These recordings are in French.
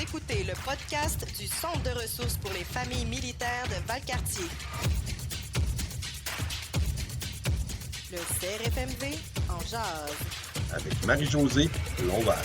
écoutez le podcast du Centre de ressources pour les familles militaires de Valcartier. Le CRFMV en jase. Avec Marie-Josée Lonval.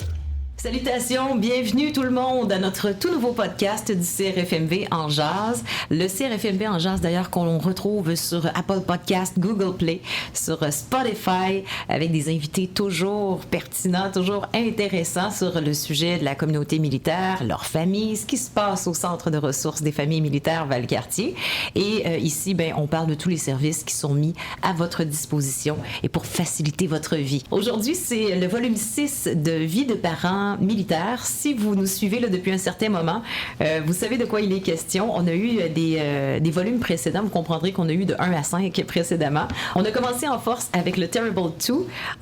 Salutations, bienvenue tout le monde à notre tout nouveau podcast du CRFMV en jazz. Le CRFMV en jazz d'ailleurs qu'on retrouve sur Apple Podcast, Google Play, sur Spotify avec des invités toujours pertinents, toujours intéressants sur le sujet de la communauté militaire, leur famille, ce qui se passe au Centre de ressources des familles militaires Valcartier. Et ici, on parle de tous les services qui sont mis à votre disposition et pour faciliter votre vie. Aujourd'hui, c'est le volume 6 de Vie de parents militaires. Si vous nous suivez là, depuis un certain moment, vous savez de quoi il est question. On a eu des volumes précédents. Vous comprendrez qu'on a eu de 1 à 5 précédemment. On a commencé en force avec le Terrible 2.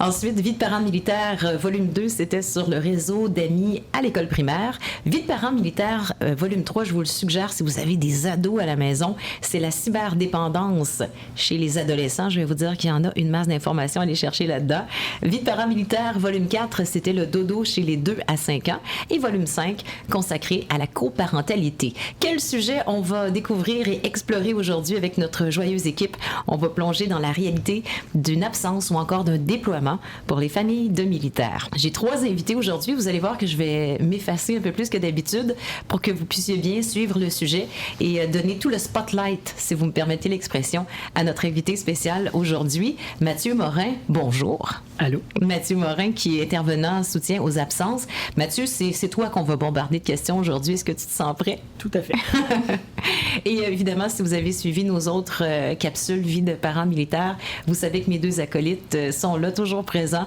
Ensuite, Vie de parents militaires, volume 2, c'était sur le réseau d'amis à l'école primaire. Vie de parents militaires, volume 3, je vous le suggère si vous avez des ados à la maison, c'est la cyberdépendance chez les adolescents. Je vais vous dire qu'il y en a une masse d'informations à aller chercher là-dedans. Vie de parents militaires, volume 4, c'était le dodo chez les 2 à 5 ans. Et volume 5, consacré à la coparentalité. Quel sujet on va découvrir et explorer aujourd'hui avec notre joyeuse équipe? On va plonger dans la réalité d'une absence ou encore d'un déploiement pour les familles de militaires. J'ai 3 invités aujourd'hui. Vous allez voir que je vais m'effacer un peu plus que d'habitude pour que vous puissiez bien suivre le sujet et donner tout le spotlight, si vous me permettez l'expression, à notre invité spécial aujourd'hui, Mathieu Morin. Bonjour. Allô. Mathieu Morin, qui est intervenant en soutien aux absences. Mathieu, c'est toi qu'on va bombarder de questions aujourd'hui. Est-ce que tu te sens prêt? Tout à fait. Et évidemment, si vous avez suivi nos autres capsules Vie de parents militaires, vous savez que mes 2 acolytes sont là, toujours présents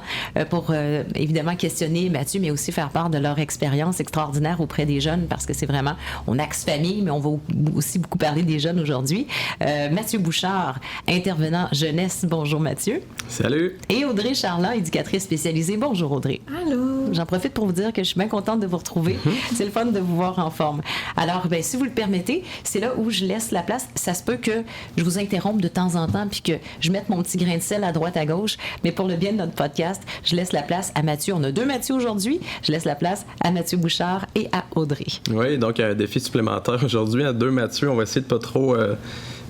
pour évidemment questionner Mathieu, mais aussi faire part de leur expérience extraordinaire auprès des jeunes, parce que c'est vraiment, on axe famille, mais on va aussi beaucoup parler des jeunes aujourd'hui. Mathieu Bouchard, intervenant jeunesse. Bonjour Mathieu. Salut. Et Audrey Charland, éducatrice spécialisée. Bonjour Audrey. Allô. J'en profite pour vous dire que je suis bien contente de vous retrouver. C'est le fun de vous voir en forme. Alors, si vous le permettez, c'est là où je laisse la place. Ça se peut que je vous interrompe de temps en temps puis que je mette mon petit grain de sel à droite, à gauche. Mais pour le bien de notre podcast, je laisse la place à Mathieu. On a 2 Mathieu aujourd'hui. Je laisse la place à Mathieu Bouchard et à Audrey. Oui, donc un défi supplémentaire aujourd'hui à 2 Mathieu. On va essayer de pas trop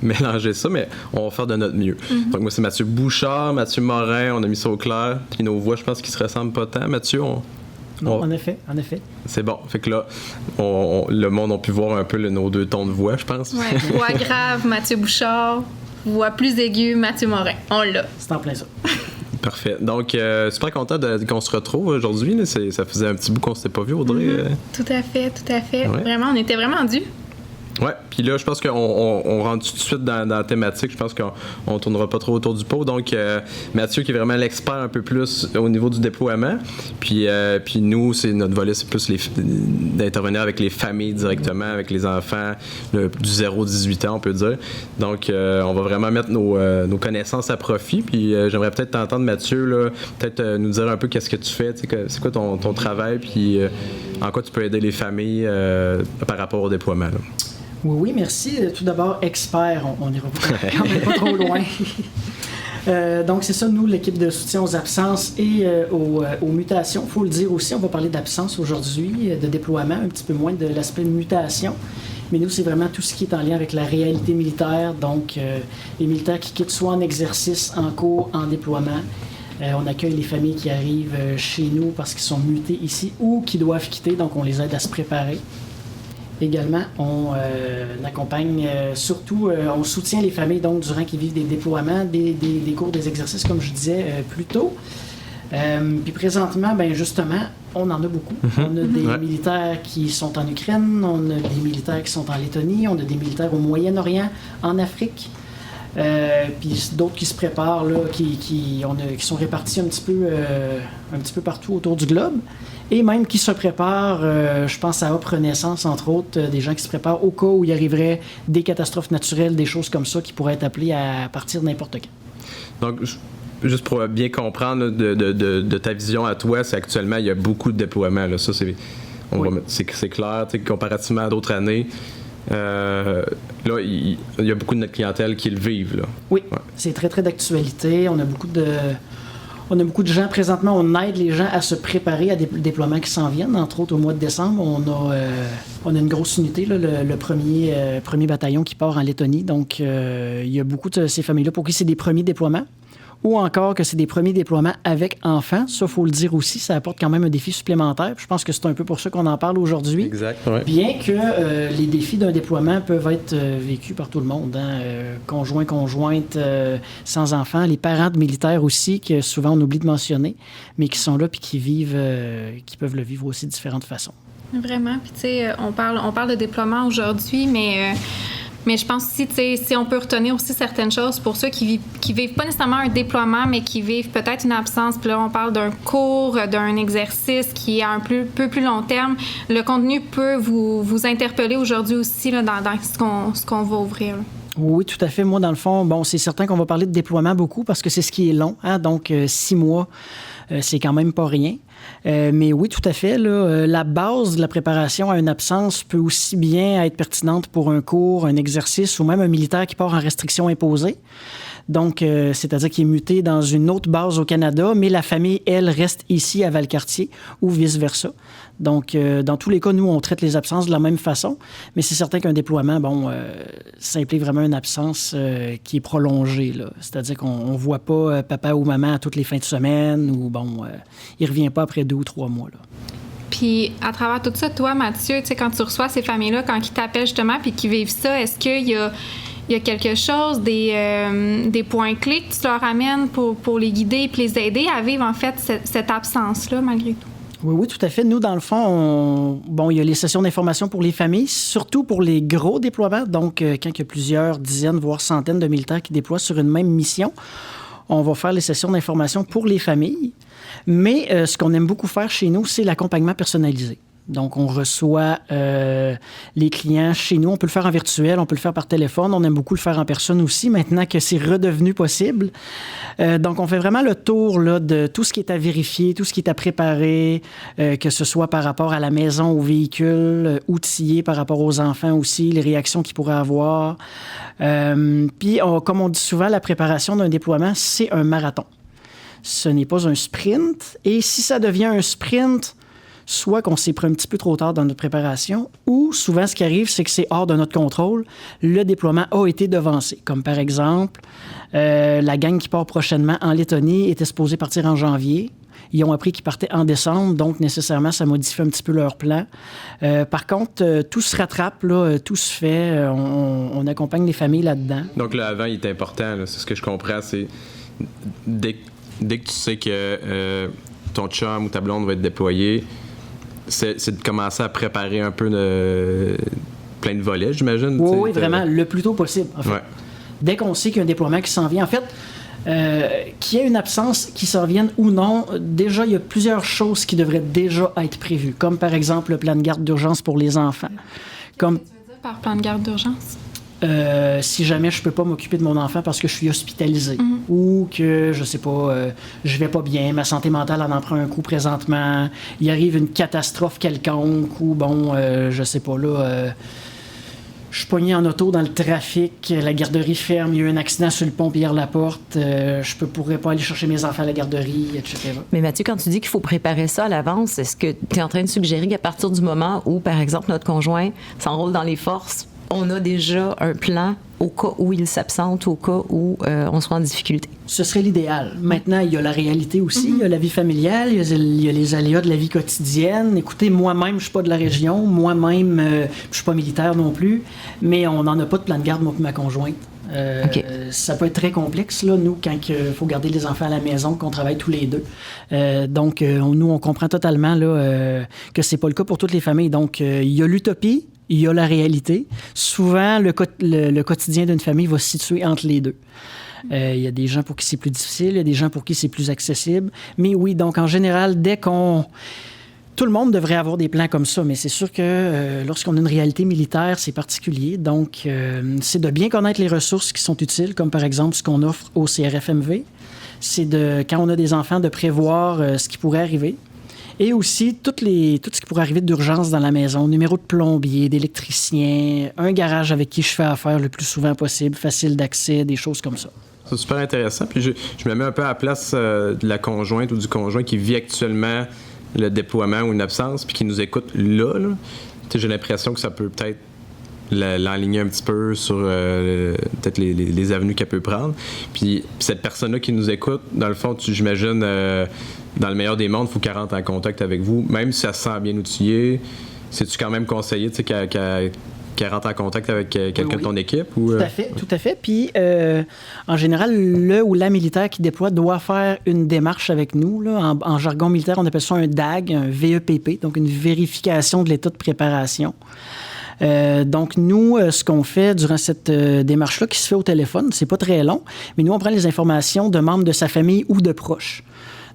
mélanger ça, mais on va faire de notre mieux. Donc moi, c'est Mathieu Bouchard, Mathieu Morin. On a mis ça au clair. Puis nos voix, je pense qu'ils se ressemblent pas tant. Mathieu, Non, en effet. C'est bon. Fait que là, le monde a pu voir un peu nos 2 tons de voix, je pense. Ouais, voix grave, Mathieu Bouchard. Voix plus aiguë, Mathieu Morin. On l'a. C'est en plein ça. Parfait. Donc, super content qu'on se retrouve aujourd'hui. Là. Ça faisait un petit bout qu'on s'était pas vu, Audrey. Tout à fait. Ouais. Vraiment, on était vraiment dû. Ouais, puis là, je pense qu'on rentre tout de suite dans la thématique. Je pense qu'on tournera pas trop autour du pot. Donc, Mathieu, qui est vraiment l'expert un peu plus au niveau du déploiement. Puis nous, notre volet, c'est plus d'intervenir avec les familles directement, avec les enfants du 0-18 ans, on peut dire. Donc, on va vraiment mettre nos connaissances à profit. Puis j'aimerais peut-être t'entendre, Mathieu, là, peut-être nous dire un peu qu'est-ce que tu fais, c'est quoi ton travail, puis en quoi tu peux aider les familles par rapport au déploiement, là. Oui, merci. Tout d'abord, expert, on n'ira quand même pas trop loin. Donc, c'est ça, nous, l'équipe de soutien aux absences et aux mutations. Il faut le dire aussi, on va parler d'absence aujourd'hui, de déploiement, un petit peu moins de l'aspect mutation. Mais nous, c'est vraiment tout ce qui est en lien avec la réalité militaire. Donc, les militaires qui quittent soit en exercice, en cours, en déploiement. On accueille les familles qui arrivent chez nous parce qu'ils sont mutés ici ou qui doivent quitter. Donc, on les aide à se préparer. Également, on accompagne surtout, on soutient les familles donc durant qu'ils vivent des déploiements, des cours, des exercices, comme je disais plus tôt. Puis présentement, justement, on en a beaucoup. On a des militaires qui sont en Ukraine, on a des militaires qui sont en Lettonie, on a des militaires au Moyen-Orient, en Afrique. Puis d'autres qui se préparent, là, qui sont répartis un petit peu partout autour du globe. Et même qui se préparent, je pense à Hop Renaissance, entre autres, des gens qui se préparent au cas où il arriverait des catastrophes naturelles, des choses comme ça qui pourraient être appelées à partir de n'importe quand. Donc, juste pour bien comprendre là, de ta vision à toi, c'est actuellement, il y a beaucoup de déploiements. Là. Ça, c'est clair, comparativement à d'autres années. Là, il y a beaucoup de notre clientèle qui le vivent. Là. Oui, c'est très, très d'actualité. On a beaucoup de... On a beaucoup de gens présentement, on aide les gens à se préparer à des déploiements qui s'en viennent. Entre autres, au mois de décembre, on a une grosse unité, là, le premier bataillon qui part en Lettonie. Donc, il y a beaucoup de ces familles-là pour qui c'est des premiers déploiements. Ou encore que c'est des premiers déploiements avec enfants. Ça, il faut le dire aussi, ça apporte quand même un défi supplémentaire. Je pense que c'est un peu pour ça qu'on en parle aujourd'hui. Exact, ouais. Bien que les défis d'un déploiement peuvent être vécus par tout le monde. Conjoint, conjointe, sans enfants. Les parents de militaires aussi, que souvent on oublie de mentionner, mais qui sont là puis qui peuvent le vivre aussi de différentes façons. Vraiment. Puis, tu sais, on parle de déploiement aujourd'hui, mais je pense aussi, tu sais, si on peut retenir aussi certaines choses pour ceux qui vivent pas nécessairement un déploiement, mais qui vivent peut-être une absence. Puis là, on parle d'un cours, d'un exercice qui est à un peu plus long terme. Le contenu peut vous interpeller aujourd'hui aussi là, dans ce qu'on va ouvrir. Là. Oui, tout à fait. Moi, dans le fond, c'est certain qu'on va parler de déploiement beaucoup parce que c'est ce qui est long. Donc, 6 mois, c'est quand même pas rien. Mais oui, tout à fait. Là, la base de la préparation à une absence peut aussi bien être pertinente pour un cours, un exercice ou même un militaire qui part en restriction imposée. Donc, c'est-à-dire qu'il est muté dans une autre base au Canada, mais la famille, elle, reste ici à Valcartier ou vice-versa. Donc, dans tous les cas, nous, on traite les absences de la même façon, mais c'est certain qu'un déploiement, ça implique vraiment une absence qui est prolongée, là. C'est-à-dire qu'on ne voit pas papa ou maman à toutes les fins de semaine ou, il ne revient pas après 2 ou 3 mois, là. Puis, à travers tout ça, toi, Mathieu, tu sais, quand tu reçois ces familles-là, quand ils t'appellent justement puis qu'ils vivent ça, est-ce qu'il y a quelque chose, des points clés que tu leur amènes pour les guider et les aider à vivre, en fait, cette absence-là, malgré tout? Oui, tout à fait. Nous, dans le fond, il y a les sessions d'information pour les familles, surtout pour les gros déploiements. Donc, quand il y a plusieurs dizaines, voire centaines de militaires qui déploient sur une même mission, on va faire les sessions d'information pour les familles. Mais ce qu'on aime beaucoup faire chez nous, c'est l'accompagnement personnalisé. Donc, on reçoit les clients chez nous. On peut le faire en virtuel, on peut le faire par téléphone. On aime beaucoup le faire en personne aussi, maintenant que c'est redevenu possible. Donc, on fait vraiment le tour là, de tout ce qui est à vérifier, tout ce qui est à préparer, que ce soit par rapport à la maison, au véhicule, outillé par rapport aux enfants aussi, les réactions qu'ils pourraient avoir. Puis, comme on dit souvent, la préparation d'un déploiement, c'est un marathon. Ce n'est pas un sprint. Et si ça devient un sprint, soit qu'on s'est pris un petit peu trop tard dans notre préparation, ou souvent ce qui arrive, c'est que c'est hors de notre contrôle. Le déploiement a été devancé. Comme par exemple, la gang qui part prochainement en Lettonie était supposée partir en janvier. Ils ont appris qu'ils partaient en décembre, donc nécessairement, ça modifie un petit peu leur plan. Par contre, tout se rattrape, là, tout se fait. On accompagne les familles là-dedans. Donc, le avant, il est important. Là, c'est ce que je comprends. C'est dès que tu sais que ton chum ou ta blonde va être déployé, c'est de commencer à préparer un peu plein de volets, j'imagine. Oui, vraiment, le plus tôt possible, en fait. Ouais. Dès qu'on sait qu'il y a un déploiement qui s'en vient, en fait, qu'il y ait une absence qui s'en vienne ou non, déjà, il y a plusieurs choses qui devraient déjà être prévues, comme par exemple le plan de garde d'urgence pour les enfants. Qu'est-ce que tu veux dire par plan de garde d'urgence? Si jamais je peux pas m'occuper de mon enfant parce que je suis hospitalisé ou que, je sais pas, je vais pas bien, ma santé mentale en prend un coup présentement, il arrive une catastrophe quelconque ou je sais pas, là, je suis pogné en auto dans le trafic, la garderie ferme, il y a eu un accident sur le pont Pierre-Laporte, je pourrais pas aller chercher mes enfants à la garderie, etc. Mais Mathieu, quand tu dis qu'il faut préparer ça à l'avance, est-ce que tu es en train de suggérer qu'à partir du moment où, par exemple, notre conjoint s'enrôle dans les forces, on a déjà un plan au cas où il s'absente, au cas où on soit en difficulté? Ce serait l'idéal. Maintenant, il y a la réalité aussi, il y a la vie familiale, il y a les aléas de la vie quotidienne. Écoutez, moi-même, je suis pas de la région, moi-même, je suis pas militaire non plus, mais on n'en a pas de plan de garde, moi et ma conjointe. Okay. Ça peut être très complexe, là, nous, quand il faut garder les enfants à la maison, qu'on travaille tous les deux. Donc, nous, on comprend totalement là, que c'est pas le cas pour toutes les familles. Donc, il y a l'utopie, il y a la réalité. Souvent, le quotidien d'une famille va se situer entre les deux. Il y a des gens pour qui c'est plus difficile, il y a des gens pour qui c'est plus accessible. Mais oui, donc en général, tout le monde devrait avoir des plans comme ça, mais c'est sûr que lorsqu'on a une réalité militaire, c'est particulier. Donc, c'est de bien connaître les ressources qui sont utiles, comme par exemple ce qu'on offre au CRFMV. C'est quand on a des enfants, de prévoir ce qui pourrait arriver. Et aussi, tout ce qui pourrait arriver d'urgence dans la maison, numéro de plombier, d'électricien, un garage avec qui je fais affaire le plus souvent possible, facile d'accès, des choses comme ça. C'est super intéressant. Puis je me mets un peu à la place de la conjointe ou du conjoint qui vit actuellement le déploiement ou une absence, puis qui nous écoute là. J'ai l'impression que ça peut peut-être l'enligner un petit peu sur peut-être les avenues qu'elle peut prendre. Puis cette personne-là qui nous écoute, dans le fond, j'imagine, dans le meilleur des mondes, il faut qu'elle rentre en contact avec vous. Même si elle se sent bien outillée, c'est-tu quand même conseillé qu'elle rentre en contact avec quelqu'un de ton équipe? Ou, Tout à fait. Puis, en général, le ou la militaire qui déploie doit faire une démarche avec nous. Là. En jargon militaire, on appelle ça un DAG, un VEPP, donc une vérification de l'état de préparation. Donc, nous, ce qu'on fait durant cette démarche-là, qui se fait au téléphone, c'est pas très long, mais nous, on prend les informations de membres de sa famille ou de proches.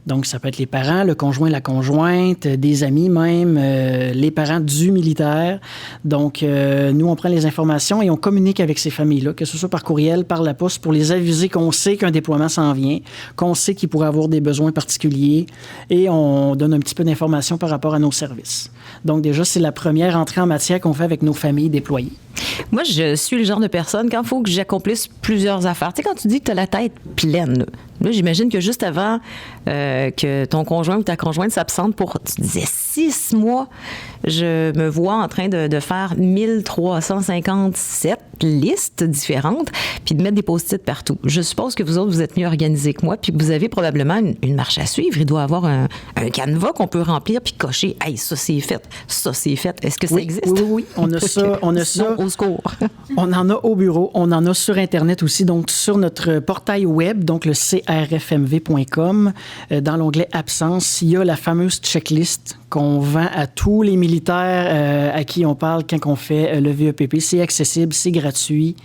Donc, ça peut être les parents, le conjoint, la conjointe, des amis même, les parents du militaire. Donc, nous, on prend les informations et on communique avec ces familles-là, que ce soit par courriel, par la poste, pour les aviser qu'on sait qu'un déploiement s'en vient, qu'on sait qu'ils pourraient avoir des besoins particuliers et on donne un petit peu d'informations par rapport à nos services. Donc, déjà, c'est la première entrée en matière qu'on fait avec nos familles déployées. Moi, je suis le genre de personne, quand il faut que j'accomplisse plusieurs affaires. Tu sais, quand tu dis que tu as la tête pleine, là, j'imagine que juste avant que ton conjoint ou ta conjointe s'absente pour, tu disais, 6 mois, je me vois en train de faire 1357 listes différentes, puis de mettre des post-it partout. Je suppose que vous autres, vous êtes mieux organisés que moi, puis que vous avez probablement une marche à suivre. Il doit y avoir un canevas qu'on peut remplir puis cocher. Hey, ça c'est fait, ça c'est fait. Est-ce que ça existe? Oui. On a ça. On a ça. Au secours. On en a au bureau. On en a sur Internet aussi. Donc, sur notre portail web, donc le crfmv.com, dans l'onglet Absence, il y a la fameuse checklist qu'on vend à tous les militaires à qui on parle quand on fait le VEPP. C'est accessible, c'est gratuit.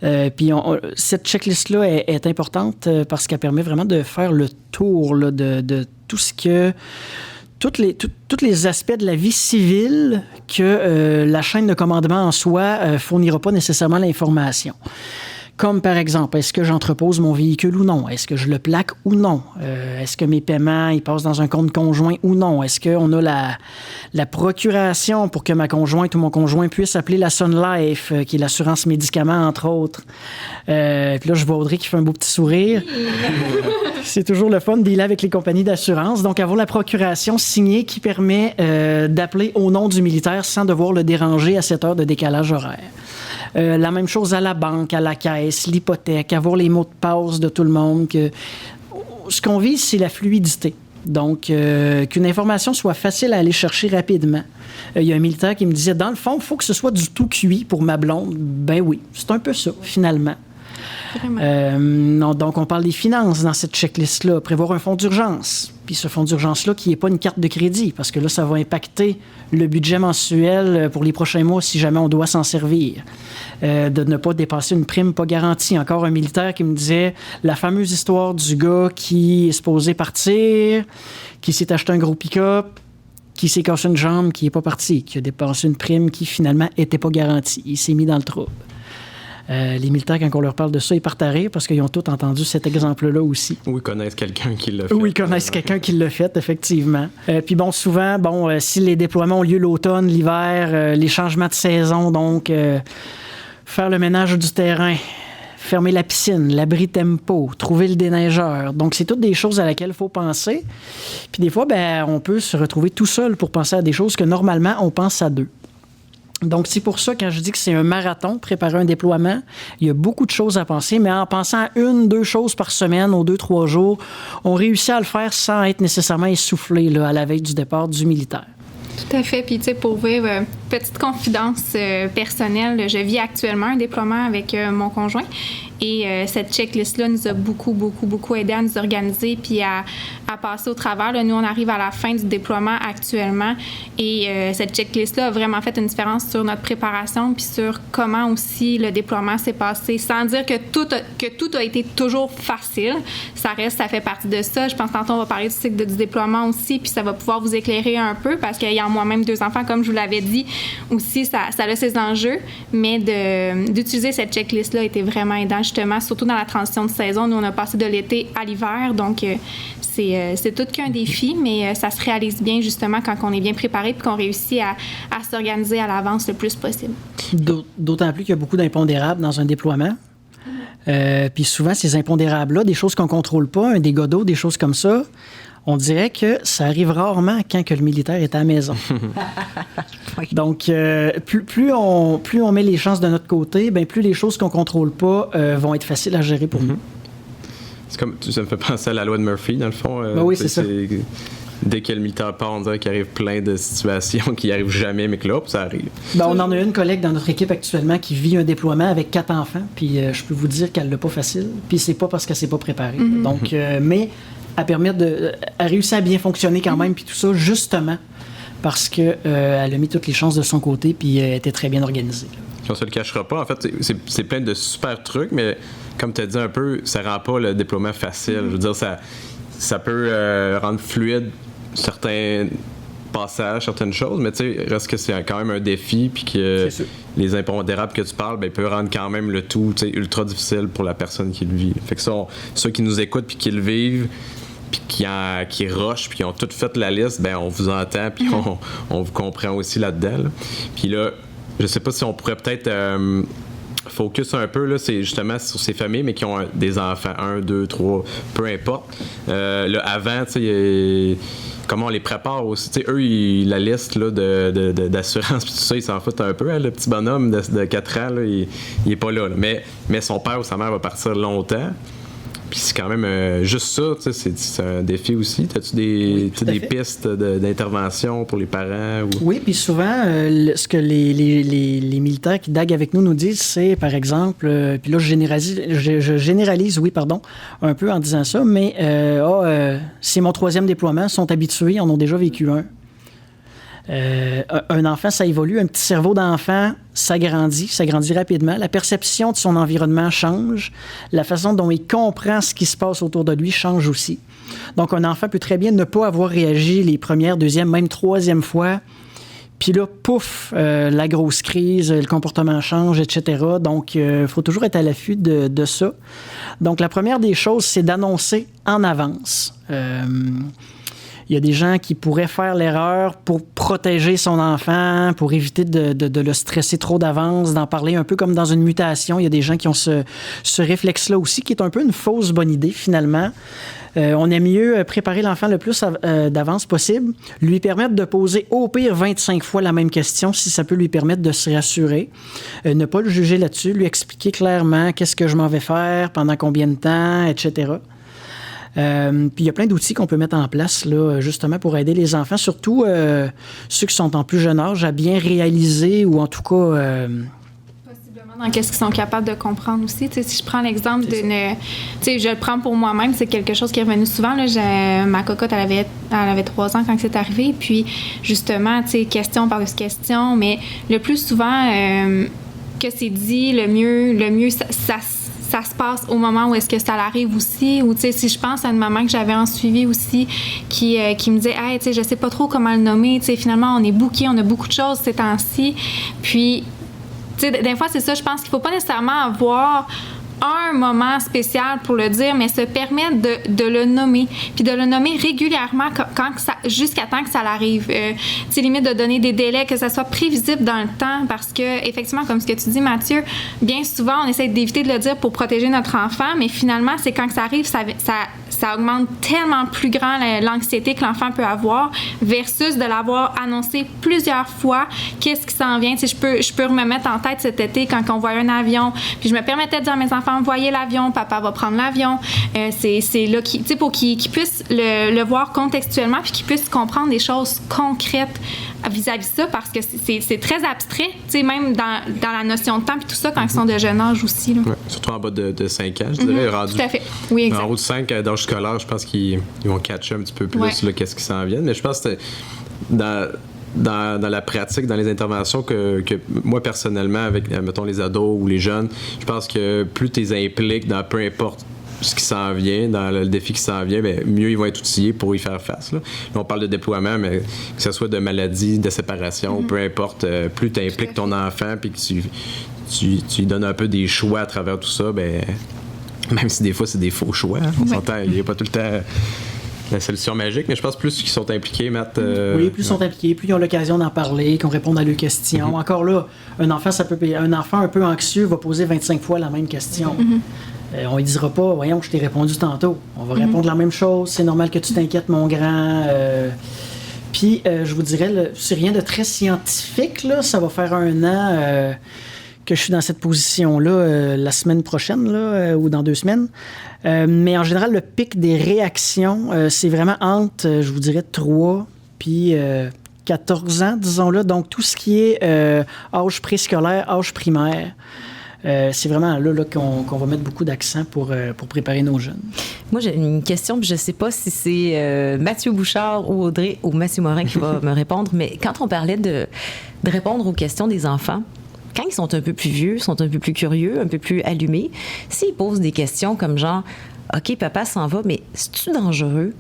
Puis cette checklist-là est importante parce qu'elle permet vraiment de faire le tour là, de tout ce que... Tous les aspects de la vie civile que la chaîne de commandement en soi fournira pas nécessairement l'information. Comme par exemple, est-ce que j'entrepose mon véhicule ou non? Est-ce que je le plaque ou non? Est-ce que mes paiements ils passent dans un compte conjoint ou non? Est-ce qu'on a la procuration pour que ma conjointe ou mon conjoint puisse appeler la Sun Life, qui est l'assurance médicaments, entre autres? Puis là, je vois Audrey qui fait un beau petit sourire. C'est toujours le fun de dealer avec les compagnies d'assurance. Donc, avoir la procuration signée qui permet d'appeler au nom du militaire sans devoir le déranger à 7 heures de décalage horaire. La même chose à la banque, à la caisse, l'hypothèque, avoir les mots de passe de tout le monde. Ce qu'on vise, c'est la fluidité. Donc, qu'une information soit facile à aller chercher rapidement. Il y a un militaire qui me disait, dans le fond, il faut que ce soit du tout cuit pour ma blonde. Ben oui, c'est un peu ça, finalement. Donc, on parle des finances dans cette checklist-là. Prévoir un fonds d'urgence. Puis ce fonds d'urgence-là qui n'est pas une carte de crédit, parce que là, ça va impacter le budget mensuel pour les prochains mois si jamais on doit s'en servir. De ne pas dépasser une prime pas garantie. Encore un militaire qui me disait la fameuse histoire du gars qui est supposé partir, qui s'est acheté un gros pick-up, qui s'est cassé une jambe, qui n'est pas parti, qui a dépensé une prime qui finalement n'était pas garantie. Il s'est mis dans le trouble. Les militaires, quand on leur parle de ça, ils partent à rire parce qu'ils ont tous entendu cet exemple-là aussi. Ou ils connaissent quelqu'un qui l'a fait. Oui, ils connaissent quelqu'un qui l'a fait, effectivement. Puis bon, souvent, si les déploiements ont lieu l'automne, l'hiver, les changements de saison, donc faire le ménage du terrain, fermer la piscine, l'abri tempo, trouver le déneigeur. Donc, c'est toutes des choses à laquelle il faut penser. Puis des fois, on peut se retrouver tout seul pour penser à des choses que normalement, on pense à deux. Donc, c'est pour ça, quand je dis que c'est un marathon, préparer un déploiement, il y a beaucoup de choses à penser, mais en pensant à 1-2 choses par semaine, aux 2-3 jours, on réussit à le faire sans être nécessairement essoufflé là, à la veille du départ du militaire. Tout à fait. Puis, tu sais, pour vivre, petite confidence personnelle, je vis actuellement un déploiement avec mon conjoint. Et cette checklist-là nous a beaucoup aidé à nous organiser puis à passer au travers. Là, nous, on arrive à la fin du déploiement actuellement et cette checklist-là a vraiment fait une différence sur notre préparation puis sur comment aussi le déploiement s'est passé. Sans dire que tout a été toujours facile. Ça fait partie de ça. Je pense que tantôt, on va parler du cycle du déploiement aussi puis ça va pouvoir vous éclairer un peu parce qu'ayant moi-même 2 enfants, comme je vous l'avais dit, aussi, ça a ses enjeux. Mais d'utiliser cette checklist-là a été vraiment aidant. Justement, surtout dans la transition de saison. Nous, on a passé de l'été à l'hiver, donc c'est tout qu'un défi, mais ça se réalise bien, justement, quand on est bien préparé et qu'on réussit à s'organiser à l'avance le plus possible. D'autant plus qu'il y a beaucoup d'impondérables dans un déploiement. Puis souvent, ces impondérables-là, des choses qu'on ne contrôle pas, un dégât d'eau, des choses comme ça, on dirait que ça arrive rarement quand que le militaire est à la maison. Oui. Donc, plus on met les chances de notre côté, bien, plus les choses qu'on ne contrôle pas vont être faciles à gérer pour nous. C'est comme, ça me fait penser à la loi de Murphy, dans le fond. Ben oui, c'est ça. Dès que le militaire part, on dirait qu'il arrive plein de situations qui n'arrivent jamais, mais que là, ça arrive. Ben, on en a une collègue dans notre équipe actuellement qui vit un déploiement avec 4 enfants, puis je peux vous dire qu'elle l'a pas facile, puis c'est pas parce qu'elle s'est pas préparée. Donc, mais elle réussit à bien fonctionner quand même, puis tout ça, justement, parce qu'elle a mis toutes les chances de son côté, puis elle était très bien organisée. On se le cachera pas. En fait, c'est plein de super trucs, mais comme tu as dit un peu, ça rend pas le déploiement facile. Je veux dire, ça peut rendre fluide certains passages, certaines choses, mais tu sais, reste que c'est quand même un défi, puis que les impondérables que tu parles, ben, peuvent rendre quand même le tout, tu sais, ultra difficile pour la personne qui le vit. Fait que ça, ceux qui nous écoutent puis qui le vivent, puis qui rushent, puis qui ont toutes fait la liste, ben on vous entend, puis on vous comprend aussi là-dedans. Là. Puis là, je sais pas si on pourrait peut-être focus un peu, là, c'est justement sur ces familles, mais qui ont des enfants, 1, 2, 3, peu importe. Là, avant, tu sais, comment on les prépare aussi. Tu sais, eux, la liste là, d'assurance, puis tout ça, ils s'en foutent un peu. Hein, le petit bonhomme de 4 ans, là, il est pas là. Mais son père ou sa mère va partir longtemps. Puis c'est quand même juste ça, tu sais, c'est un défi aussi. As-tu des pistes d'intervention pour les parents? Ou... Oui, puis souvent, ce que les militaires qui daguent avec nous disent, c'est, par exemple, puis là, je généralise, un peu en disant ça, mais c'est mon 3e déploiement, ils sont habitués, ils en ont déjà vécu un. Un enfant, ça évolue. Un petit cerveau d'enfant, ça grandit rapidement. La perception de son environnement change. La façon dont il comprend ce qui se passe autour de lui change aussi. Donc, un enfant peut très bien ne pas avoir réagi les premières, 2e, même 3e fois. Puis là, pouf, la grosse crise, le comportement change, etc. Donc, il faut toujours être à l'affût de ça. Donc, la première des choses, c'est d'annoncer en avance. Il y a des gens qui pourraient faire l'erreur pour protéger son enfant, pour éviter de le stresser trop d'avance, d'en parler un peu comme dans une mutation. Il y a des gens qui ont ce réflexe-là aussi, qui est un peu une fausse bonne idée, finalement. On aime mieux préparer l'enfant le plus d'avance possible, lui permettre de poser au pire 25 fois la même question, si ça peut lui permettre de se rassurer. Ne pas le juger là-dessus, lui expliquer clairement qu'est-ce que je m'en vais faire, pendant combien de temps, etc. Puis il y a plein d'outils qu'on peut mettre en place là, justement pour aider les enfants, surtout ceux qui sont en plus jeune âge, à bien réaliser ou en tout cas... Possiblement dans qu'est-ce qu'ils sont capables de comprendre aussi. T'sais, si je prends l'exemple d'une... je le prends pour moi-même, c'est quelque chose qui est revenu souvent. Là, ma cocotte, elle avait 3 ans quand c'est arrivé. Puis justement, question par-dessus question, mais le plus souvent que c'est dit, le mieux ça se passe au moment où est-ce que ça arrive aussi, ou tu sais, si je pense à une maman que j'avais en suivi aussi qui me disait, hey, tu sais, je sais pas trop comment le nommer, tu sais, finalement on est booké, on a beaucoup de choses ces temps-ci, puis tu sais, des fois c'est ça, je pense qu'il faut pas nécessairement avoir un moment spécial pour le dire, mais se permettre de le nommer, puis de le nommer régulièrement jusqu'à temps que ça l'arrive. Tu limite de donner des délais, que ça soit prévisible dans le temps, parce que effectivement, comme ce que tu dis, Mathieu, bien souvent, on essaie d'éviter de le dire pour protéger notre enfant, mais finalement, c'est quand que ça arrive, ça augmente tellement plus grand l'anxiété que l'enfant peut avoir, versus de l'avoir annoncé plusieurs fois, qu'est-ce qui s'en vient. Tu sais, je peux me mettre en tête cet été quand on voyait un avion, puis je me permettais de dire à mes enfants, voyez l'avion, papa va prendre l'avion. C'est là pour qu'ils puissent le voir contextuellement, puis qu'ils puissent comprendre des choses concrètes vis-à-vis de ça, parce que c'est très abstrait, même dans la notion de temps, puis tout ça, quand ils sont de jeune âge aussi. Là. Ouais, surtout en bas de 5 ans, je dirais. Rendu, tout à fait. Oui, exact. En haut de 5, d'âge scolaire, je pense qu'ils vont catcher un petit peu plus là, qu'est-ce qui s'en vient. Mais je pense que dans la pratique, dans les interventions que moi, personnellement, avec, mettons, les ados ou les jeunes, je pense que plus tu les impliques dans peu importe ce qui s'en vient, dans le défi qui s'en vient, bien, mieux ils vont être outillés pour y faire face. Là, on parle de déploiement, mais que ce soit de maladie, de séparation, peu importe, plus tu impliques ton enfant puis que tu lui donnes un peu des choix à travers tout ça, bien, même si des fois c'est des faux choix, on s'entend, il n'y a pas tout le temps la solution magique, mais je pense plus qu'ils sont impliqués, Matt. Oui, plus ils sont impliqués, plus ils ont l'occasion d'en parler, qu'on réponde à leurs questions. Encore là, un enfant un peu anxieux va poser 25 fois la même question. On ne dira pas, voyons, je t'ai répondu tantôt. On va répondre la même chose. C'est normal que tu t'inquiètes, mon grand. Puis, je vous dirais, c'est rien de très scientifique, là. Ça va faire 1 an que je suis dans cette position-là la semaine prochaine, là, ou dans 2 semaines. Mais en général, le pic des réactions, c'est vraiment entre, je vous dirais, 3 puis 14 ans, disons-là. Donc, tout ce qui est âge préscolaire, âge primaire. C'est vraiment là qu'on va mettre beaucoup d'accent pour préparer nos jeunes. Moi, j'ai une question, puis je ne sais pas si c'est Mathieu Bouchard ou Audrey ou Mathieu Morin qui va me répondre, mais quand on parlait de répondre aux questions des enfants, quand ils sont un peu plus vieux, sont un peu plus curieux, un peu plus allumés, s'ils posent des questions comme genre « OK, papa s'en va, mais c'est-tu dangereux? »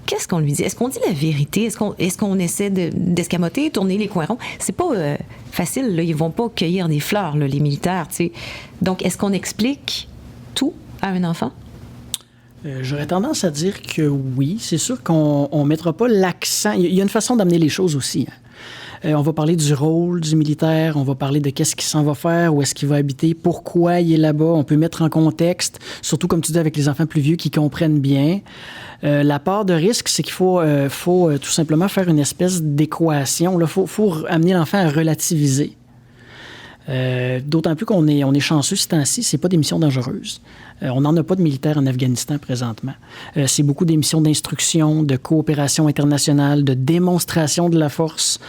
Qu'est-ce qu'on lui dit? Est-ce qu'on dit la vérité? Est-ce qu'on essaie d'escamoter, tourner les coins ronds? C'est pas facile, là. Ils vont pas cueillir des fleurs, là, les militaires, tu sais. Donc, est-ce qu'on explique tout à un enfant? J'aurais tendance à dire que oui. C'est sûr qu'on ne mettra pas l'accent. Il y a une façon d'amener les choses aussi. On va parler du rôle du militaire, on va parler de qu'est-ce qu'il s'en va faire, où est-ce qu'il va habiter, pourquoi il est là-bas. On peut mettre en contexte, surtout comme tu dis avec les enfants plus vieux qui comprennent bien. La part de risque, c'est qu'il faut tout simplement faire une espèce d'équation. Il faut amener l'enfant à relativiser. D'autant plus qu'on est chanceux ce temps-ci, c'est pas des missions dangereuses. On n'en a pas de militaires en Afghanistan présentement. C'est beaucoup des missions d'instruction, de coopération internationale, de démonstration de la force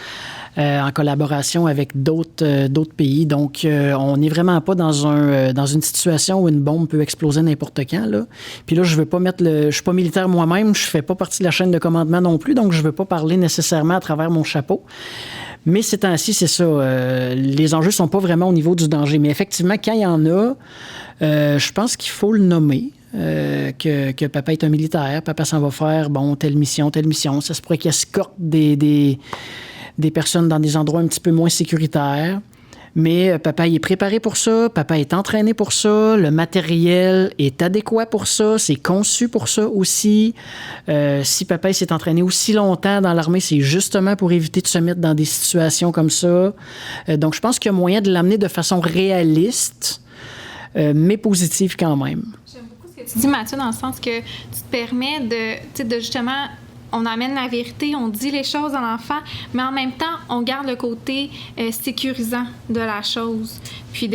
en collaboration avec d'autres pays. Donc, on n'est vraiment pas dans une situation où une bombe peut exploser n'importe quand, là. Puis là, je suis pas militaire moi-même, je fais pas partie de la chaîne de commandement non plus, donc je veux pas parler nécessairement à travers mon chapeau. Mais ces temps-ci, c'est ça. Les enjeux sont pas vraiment au niveau du danger. Mais effectivement, quand il y en a, je pense qu'il faut le nommer. Que papa est un militaire, papa s'en va faire, telle mission. Ça se pourrait qu'il escorte des personnes dans des endroits un petit peu moins sécuritaires. Mais papa il est préparé pour ça, papa est entraîné pour ça, le matériel est adéquat pour ça, c'est conçu pour ça aussi. Si papa il s'est entraîné aussi longtemps dans l'armée, c'est justement pour éviter de se mettre dans des situations comme ça. Donc, je pense qu'il y a moyen de l'amener de façon réaliste, mais positive quand même. J'aime beaucoup ce que tu dis, Mathieu, dans le sens que tu te permets de justement... On amène la vérité, on dit les choses à l'enfant, mais en même temps, on garde le côté sécurisant de la chose. Puis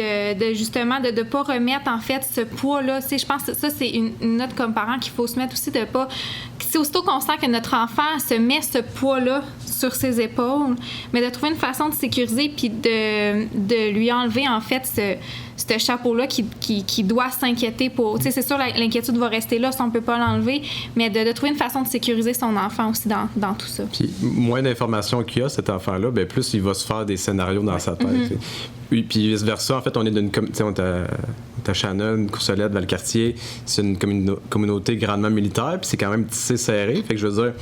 justement, de ne pas remettre, en fait, ce poids-là. Tu sais, je pense que ça, c'est une note comme parent qu'il faut se mettre aussi de pas... C'est aussitôt qu'on sent que notre enfant se met ce poids-là sur ses épaules, mais de trouver une façon de sécuriser puis de lui enlever, en fait, ce chapeau-là qui doit s'inquiéter pour... Tu sais, c'est sûr, l'inquiétude va rester là si on ne peut pas l'enlever, mais de trouver une façon de sécuriser son enfant aussi dans tout ça. Puis, moins d'informations qu'il y a, cet enfant-là, bien plus il va se faire des scénarios dans sa tête. Puis vice-versa, en fait, on est d'une... Tu sais, on est à Shannon, Courcelette, Valcartier, c'est une communauté grandement militaire, puis c'est quand même tissé serré. Fait que je veux dire,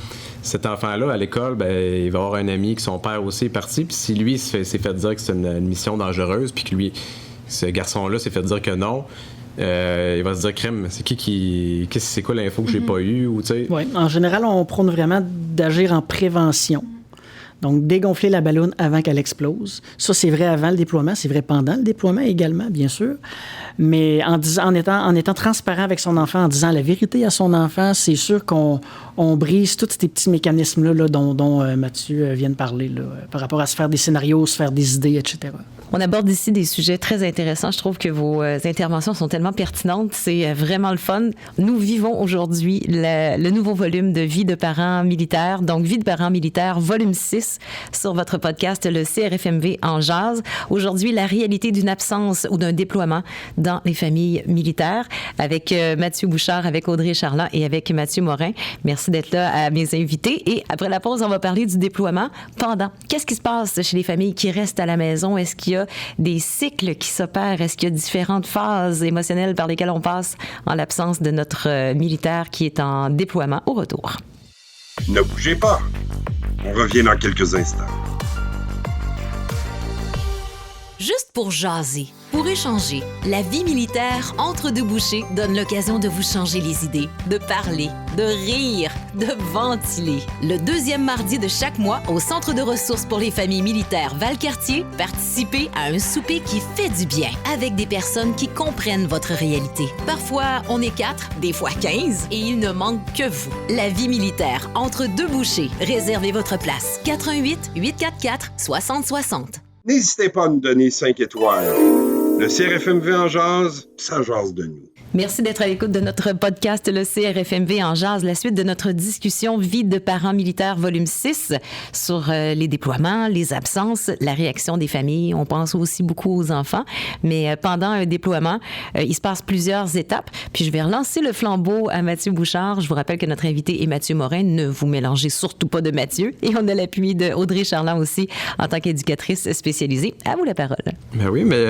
cet enfant-là, à l'école, il va avoir un ami que son père aussi est parti, puis si lui s'est fait dire que c'est une mission dangereuse, puis que lui, ce garçon-là s'est fait dire que non, il va se dire, crème, c'est quoi l'info que j'ai pas eue, ou tu sais. Oui, en général, on prône vraiment d'agir en prévention. Donc, dégonfler la balloune avant qu'elle explose. Ça, c'est vrai avant le déploiement, c'est vrai pendant le déploiement également, bien sûr. Mais en étant transparent avec son enfant, en disant la vérité à son enfant, c'est sûr qu'on brise tous ces petits mécanismes-là dont Mathieu vient de parler, là, par rapport à se faire des scénarios, se faire des idées, etc. On aborde ici des sujets très intéressants. Je trouve que vos interventions sont tellement pertinentes. C'est vraiment le fun. Nous vivons aujourd'hui le nouveau volume de Vie de parents militaires. Donc, Vie de parents militaires, volume 6, sur votre podcast, le CRFMV en jazz. Aujourd'hui, la réalité d'une absence ou d'un déploiement dans les familles militaires, avec Mathieu Bouchard, avec Audrey Charland et avec Mathieu Morin. Merci d'être là à mes invités. Et après la pause, on va parler du déploiement pendant. Qu'est-ce qui se passe chez les familles qui restent à la maison? Est-ce qu'il y a des cycles qui s'opèrent? Est-ce qu'il y a différentes phases émotionnelles par lesquelles on passe en l'absence de notre militaire qui est en déploiement au retour? Ne bougez pas. On revient dans quelques instants. Juste pour jaser, Pour échanger, la vie militaire entre deux bouchées donne l'occasion de vous changer les idées, de parler, de rire, de ventiler. Le deuxième mardi de chaque mois, au Centre de ressources pour les familles militaires Valcartier, participez à un souper qui fait du bien, avec des personnes qui comprennent votre réalité. Parfois, on est 4, des fois 15, et il ne manque que vous. La vie militaire entre deux bouchées. Réservez votre place. 88 844 6060. N'hésitez pas à nous donner 5 étoiles. Le CRFMV en jase, ça jase de nous. Merci d'être à l'écoute de notre podcast, le CRFMV en jase, la suite de notre discussion Vie de parents militaires, volume 6, sur les déploiements, les absences, la réaction des familles. On pense aussi beaucoup aux enfants, mais pendant un déploiement, il se passe plusieurs étapes. Puis je vais relancer le flambeau à Mathieu Bouchard. Je vous rappelle que notre invité est Mathieu Morin. Ne vous mélangez surtout pas de Mathieu. Et on a l'appui de Audrey Charland aussi, en tant qu'éducatrice spécialisée. À vous la parole. Ben oui, mais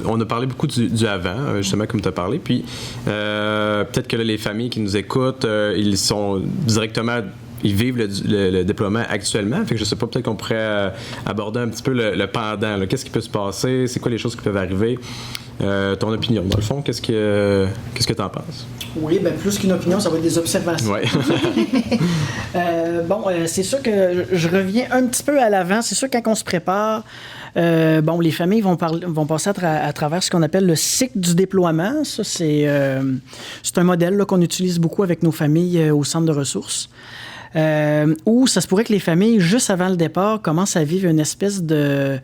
on a parlé beaucoup du avant, justement, comme tu as parlé. Puis peut-être que là, les familles qui nous écoutent, ils sont directement... Ils vivent le déploiement actuellement. Fait que je sais pas, peut-être qu'on pourrait aborder un petit peu le pendant. Là. Qu'est-ce qui peut se passer? C'est quoi les choses qui peuvent arriver? Ton opinion, dans le fond, qu'est-ce que tu en penses? Oui, bien plus qu'une opinion, ça va être des observations. Ouais. C'est sûr que je reviens un petit peu à l'avant. C'est sûr que quand on se prépare, les familles vont passer à travers ce qu'on appelle le cycle du déploiement. Ça, c'est un modèle là, qu'on utilise beaucoup avec nos familles au centre de ressources. Où ça se pourrait que les familles, juste avant le départ, commencent à vivre une espèce de...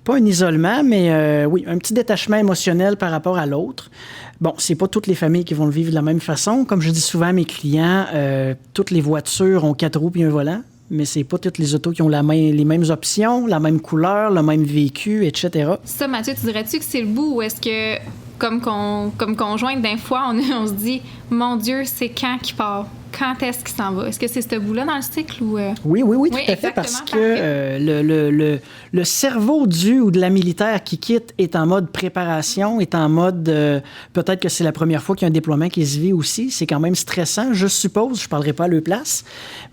pas un isolement, mais un petit détachement émotionnel par rapport à l'autre. Bon, c'est pas toutes les familles qui vont le vivre de la même façon. Comme je dis souvent à mes clients, toutes les voitures ont 4 roues puis un volant, mais c'est pas toutes les autos qui ont les mêmes options, la même couleur, le même vécu, etc. Ça, Mathieu, tu dirais-tu que c'est le bout où est-ce que, comme conjointe, d'un fois, on se dit, mon Dieu, c'est quand qu'il part? Quand est-ce qu'il s'en va? Est-ce que c'est ce bout-là dans le cycle ou... Oui, tout à fait, parce que le cerveau ou de la militaire qui quitte est en mode préparation, est en mode... peut-être que c'est la première fois qu'il y a un déploiement qui se vit aussi. C'est quand même stressant, je suppose. Je ne parlerai pas à leur place,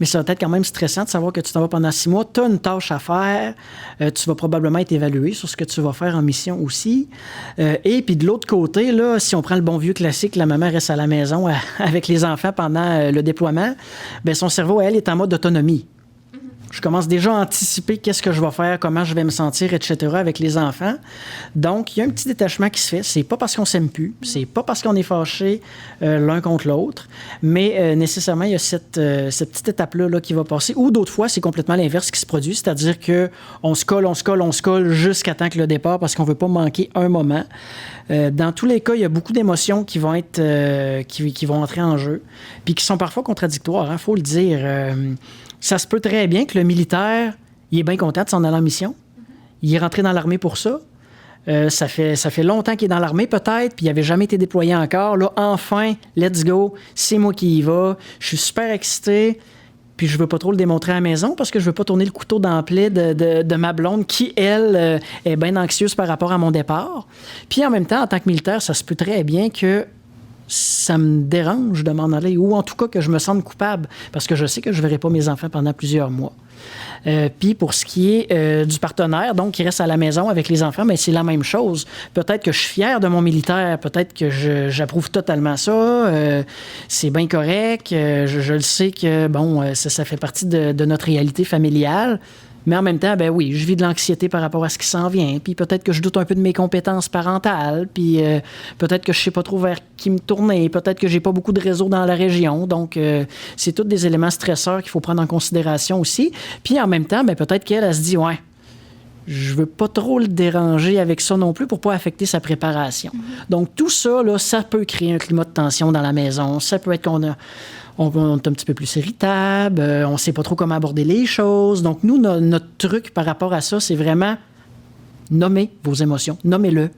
mais ça va être quand même stressant de savoir que tu t'en vas pendant 6 mois. Tu as une tâche à faire. Tu vas probablement être évalué sur ce que tu vas faire en mission aussi. Et puis de l'autre côté, là, si on prend le bon vieux classique, la maman reste à la maison avec les enfants pendant le déploiement, bien, son cerveau, elle, est en mode autonomie. Je commence déjà à anticiper qu'est-ce que je vais faire, comment je vais me sentir, etc. avec les enfants. Donc, il y a un petit détachement qui se fait. C'est pas parce qu'on s'aime plus, c'est pas parce qu'on est fâchés l'un contre l'autre, mais nécessairement, il y a cette petite étape-là qui va passer. Ou d'autres fois, c'est complètement l'inverse qui se produit, c'est-à-dire qu'on se colle jusqu'à temps que le départ parce qu'on veut pas manquer un moment. Dans tous les cas, il y a beaucoup d'émotions qui vont être qui vont entrer en jeu, puis qui sont parfois contradictoires, hein, faut le dire. Ça se peut très bien que le militaire, il est bien content de s'en aller en mission. Il est rentré dans l'armée pour ça. Ça fait longtemps qu'il est dans l'armée peut-être, puis il n'avait jamais été déployé encore. Là, enfin, let's go, c'est moi qui y va. Je suis super excité. Puis je veux pas trop le démontrer à la maison parce que je veux pas tourner le couteau dans le plaid de ma blonde qui, elle, est bien anxieuse par rapport à mon départ. Puis en même temps, en tant que militaire, ça se peut très bien que ça me dérange de m'en aller, ou en tout cas que je me sente coupable, parce que je sais que je ne verrai pas mes enfants pendant plusieurs mois. Puis pour ce qui est du partenaire, donc qui reste à la maison avec les enfants, bien, c'est la même chose. Peut-être que je suis fier de mon militaire, peut-être que j'approuve totalement ça, c'est bien correct, je le sais que, bon, ça fait partie de notre réalité familiale. Mais en même temps, ben oui, je vis de l'anxiété par rapport à ce qui s'en vient. Puis peut-être que je doute un peu de mes compétences parentales. Puis peut-être que je sais pas trop vers qui me tourner. Peut-être que j'ai pas beaucoup de réseau dans la région. Donc, c'est tous des éléments stresseurs qu'il faut prendre en considération aussi. Puis en même temps, ben peut-être qu'elle, elle se dit, ouais, je veux pas trop le déranger avec ça non plus pour pas affecter sa préparation. Donc, tout ça, là, ça peut créer un climat de tension dans la maison. Ça peut être qu'on est un petit peu plus irritable, on ne sait pas trop comment aborder les choses. Donc, nous, notre truc par rapport à ça, c'est vraiment nommer vos émotions. Nommez-le.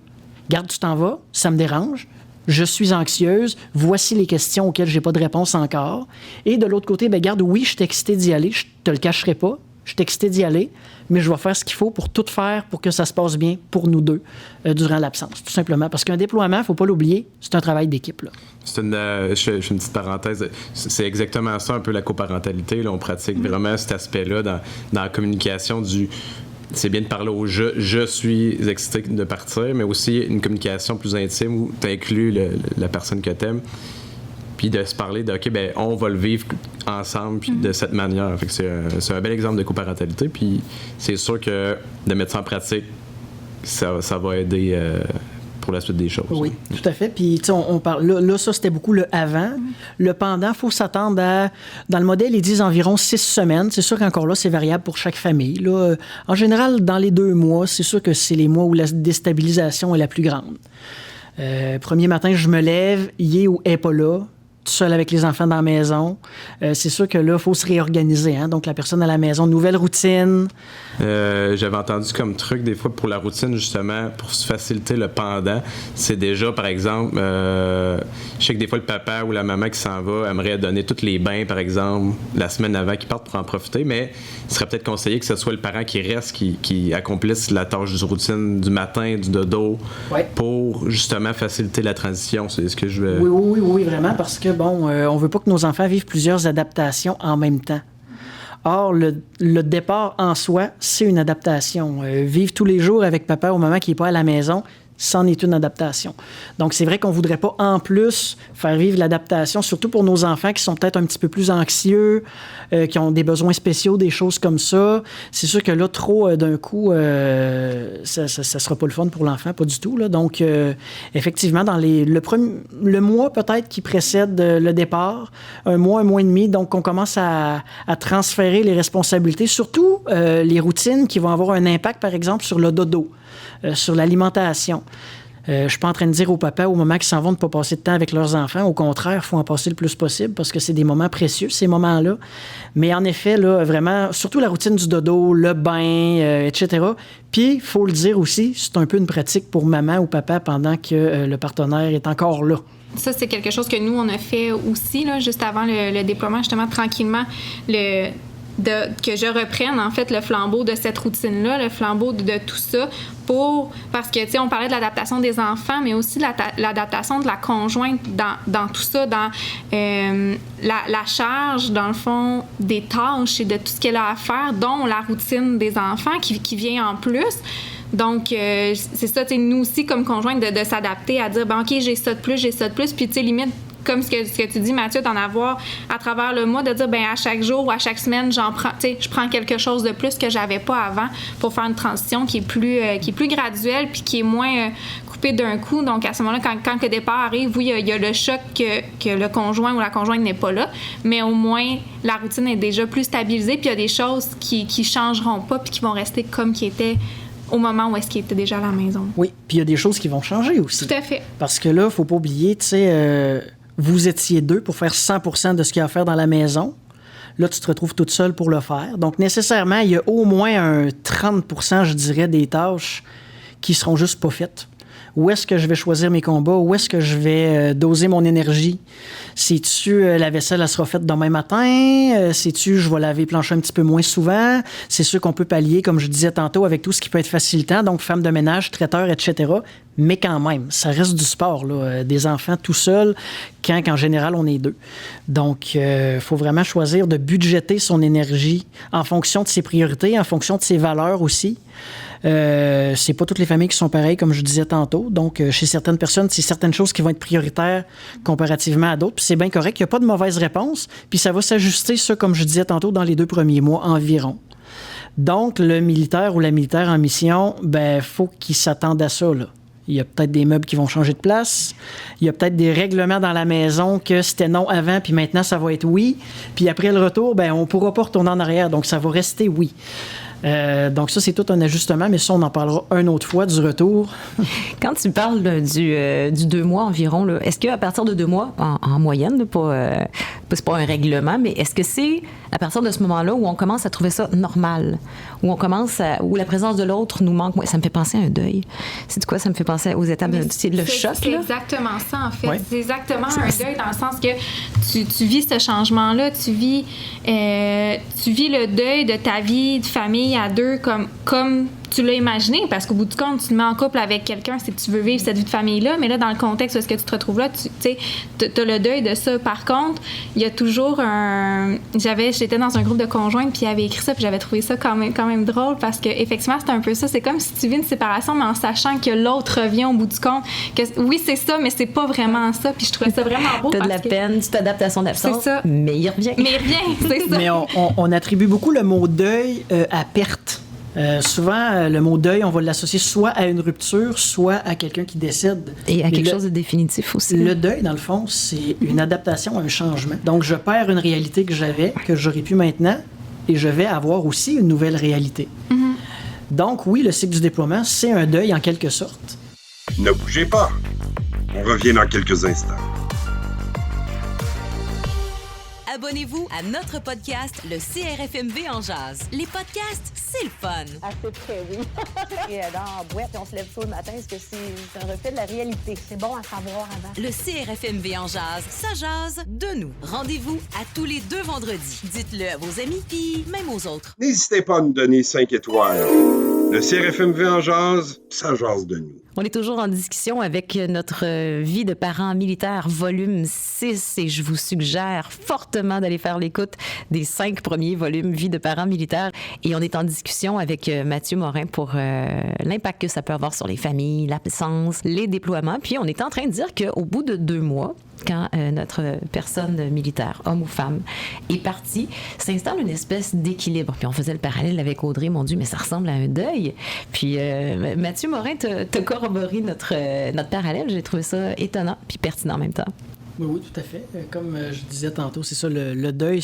Garde, tu t'en vas, ça me dérange. Je suis anxieuse. Voici les questions auxquelles je n'ai pas de réponse encore. Et de l'autre côté, bien, garde, oui, je suis excitée d'y aller. Je te le cacherai pas. Je suis excitée d'y aller, mais je vais faire ce qu'il faut pour tout faire pour que ça se passe bien pour nous deux durant l'absence, tout simplement. Parce qu'un déploiement, il ne faut pas l'oublier, c'est un travail d'équipe, là. Je fais une petite parenthèse. C'est exactement ça, un peu la coparentalité. Là. On pratique vraiment cet aspect-là dans la communication du... c'est bien de parler au je suis excité de partir, mais aussi une communication plus intime où tu inclus la personne que tu aimes. Puis de se parler de, OK, ben on va le vivre ensemble puis de cette manière. Fait que c'est un bel exemple de coparentalité. Puis c'est sûr que de mettre ça en pratique, ça va aider pour la suite des choses. Oui, tout à fait. Puis, tu sais, on parle... Là, ça, c'était beaucoup le avant. Le pendant, il faut s'attendre à... Dans le modèle, ils disent environ 6 semaines. C'est sûr qu'encore là, c'est variable pour chaque famille. Là, en général, dans les 2 mois, c'est sûr que c'est les mois où la déstabilisation est la plus grande. Premier matin, je me lève, il est ou est pas là, tout seul avec les enfants dans la maison. C'est sûr que là, il faut se réorganiser. Hein? Donc, la personne à la maison, nouvelle routine. J'avais entendu comme truc, des fois, pour la routine, justement, pour se faciliter le pendant, c'est déjà, par exemple, je sais que des fois, le papa ou la maman qui s'en va aimerait donner tous les bains, par exemple, la semaine avant qu'ils partent pour en profiter, mais il serait peut-être conseillé que ce soit le parent qui reste, qui accomplisse la tâche de routine du matin, du dodo, pour, justement, faciliter la transition. C'est ce que je veux... Oui, vraiment, parce que, bon, on veut pas que nos enfants vivent plusieurs adaptations en même temps. Or, le départ en soi, c'est une adaptation. Vivre tous les jours avec papa ou maman qui n'est pas à la maison, c'en est une adaptation. Donc, c'est vrai qu'on ne voudrait pas, en plus, faire vivre l'adaptation, surtout pour nos enfants qui sont peut-être un petit peu plus anxieux, qui ont des besoins spéciaux, des choses comme ça. C'est sûr que là, trop d'un coup, ça ne sera pas le fun pour l'enfant, pas du tout. Là. Donc, effectivement, dans le mois peut-être qui précède le départ, un mois et demi, donc on commence à transférer les responsabilités, surtout les routines qui vont avoir un impact, par exemple, sur le dodo. Sur l'alimentation. Je ne suis pas en train de dire aux papas, aux mamans qui s'en vont de ne pas passer de temps avec leurs enfants. Au contraire, il faut en passer le plus possible parce que c'est des moments précieux, ces moments-là. Mais en effet, là, vraiment, surtout la routine du dodo, le bain, etc. Puis, il faut le dire aussi, c'est un peu une pratique pour maman ou papa pendant que le partenaire est encore là. Ça, c'est quelque chose que nous, on a fait aussi, là, juste avant le déploiement, justement, tranquillement, que je reprenne, en fait, le flambeau de cette routine-là, le flambeau de tout ça, parce que, tu sais, on parlait de l'adaptation des enfants, mais aussi l'adaptation de la conjointe dans tout ça, dans la charge, dans le fond, des tâches et de tout ce qu'elle a à faire, dont la routine des enfants qui vient en plus. Donc, c'est ça, tu sais, nous aussi, comme conjointe, de s'adapter à dire, ben OK, j'ai ça de plus, puis, tu sais, limite, comme ce que tu dis, Mathieu, d'en avoir à travers le mois, de dire, ben à chaque jour ou à chaque semaine, je prends quelque chose de plus que j'avais pas avant pour faire une transition qui est plus graduelle puis qui est moins coupée d'un coup. Donc, à ce moment-là, quand le départ arrive, oui, il y a le choc que le conjoint ou la conjointe n'est pas là, mais au moins, la routine est déjà plus stabilisée puis il y a des choses qui changeront pas puis qui vont rester comme qui étaient au moment où est-ce qu'il était déjà à la maison. Oui, puis il y a des choses qui vont changer aussi. Tout à fait. Parce que là, il ne faut pas oublier, tu sais, vous étiez 2 pour faire 100% de ce qu'il y a à faire dans la maison. Là, tu te retrouves toute seule pour le faire. Donc, nécessairement, il y a au moins un 30%, je dirais, des tâches qui seront juste pas faites. Où est-ce que je vais choisir mes combats? Où est-ce que je vais doser mon énergie? Sais-tu, la vaisselle, elle sera faite demain matin? Sais-tu, je vais laver les planchers un petit peu moins souvent? C'est sûr qu'on peut pallier, comme je disais tantôt, avec tout ce qui peut être facilitant, donc femme de ménage, traiteur, etc. Mais quand même, ça reste du sport, là, des enfants tout seuls, quand en général, on est 2. Donc, il faut vraiment choisir de budgéter son énergie en fonction de ses priorités, en fonction de ses valeurs aussi. C'est pas toutes les familles qui sont pareilles, comme je disais tantôt. Donc, chez certaines personnes, c'est certaines choses qui vont être prioritaires comparativement à d'autres. Puis c'est bien correct, il n'y a pas de mauvaise réponse. Puis ça va s'ajuster, ça, comme je disais tantôt, dans les 2 premiers mois environ. Donc, le militaire ou la militaire en mission, ben, faut qu'il s'attende à ça, là. Il y a peut-être des meubles qui vont changer de place. Il y a peut-être des règlements dans la maison que c'était non avant, puis maintenant, ça va être oui. Puis après le retour, ben, on ne pourra pas retourner en arrière. Donc, ça va rester oui. Donc ça, c'est tout un ajustement, mais ça, on en parlera une autre fois du retour. Quand tu parles du 2 mois environ, là, est-ce qu'à partir de 2 mois, en moyenne, c'est pas un règlement, mais est-ce que c'est à partir de ce moment-là où on commence à trouver ça normal, où où la présence de l'autre nous manque? Ça me fait penser à un deuil. C'est quoi? Ça me fait penser aux étapes de le choc. C'est là? exactement ça, en fait. Ouais. C'est exactement un deuil dans le sens que tu vis ce changement-là, tu vis le deuil de ta vie de famille à 2 comme tu l'as imaginé, parce qu'au bout du compte, tu te mets en couple avec quelqu'un, c'est que tu veux vivre cette vie de famille-là, mais là, dans le contexte où est-ce que tu te retrouves là, tu sais, t'as le deuil de ça. Par contre, il y a toujours j'ai j'étais dans un groupe de conjointes, puis il avait écrit ça, puis j'avais trouvé ça quand même drôle, parce que effectivement c'est un peu ça. C'est comme si tu vis une séparation, mais en sachant que l'autre revient au bout du compte. Que oui, c'est ça, mais c'est pas vraiment ça. Puis je trouvais ça vraiment beau. T'as de la peine, tu t'adaptes à son absence. C'est ça. Mais il revient. C'est ça. Mais on attribue beaucoup le mot deuil à perte. Souvent, le mot deuil, on va l'associer soit à une rupture, soit à quelqu'un qui décède. Et à quelque chose de définitif aussi. Le deuil, dans le fond, c'est une adaptation à un changement. Donc, je perds une réalité que j'avais, que j'aurais pu maintenant, et je vais avoir aussi une nouvelle réalité. Donc, oui, le cycle du déploiement, c'est un deuil en quelque sorte. Ne bougez pas. On revient dans quelques instants. Abonnez-vous à notre podcast, le CRFMV en jazz. Les podcasts, c'est le fun. Assez près, oui. Et dans la boîte, on se lève tôt le matin, est-ce que c'est un reflet de la réalité? C'est bon à savoir avant. Le CRFMV en jazz, ça jase de nous. Rendez-vous à tous les 2 vendredis. Dites-le à vos amis, puis même aux autres. N'hésitez pas à nous donner 5 étoiles. Le CRFMV en jazz, ça jase de nous. On est toujours en discussion avec notre vie de parents militaires, volume 6, et je vous suggère fortement d'aller faire l'écoute des 5 premiers volumes vie de parents militaires. Et on est en discussion avec Mathieu Morin pour l'impact que ça peut avoir sur les familles, l'absence, les déploiements. Puis on est en train de dire qu'au bout de 2 mois, quand notre personne militaire, homme ou femme, est partie, s'installe une espèce d'équilibre. Puis on faisait le parallèle avec Audrey, mon Dieu, mais ça ressemble à un deuil. Puis Mathieu Morin t'as corroboré notre parallèle. J'ai trouvé ça étonnant puis pertinent en même temps. Oui, tout à fait. Comme je disais tantôt, c'est ça, le deuil,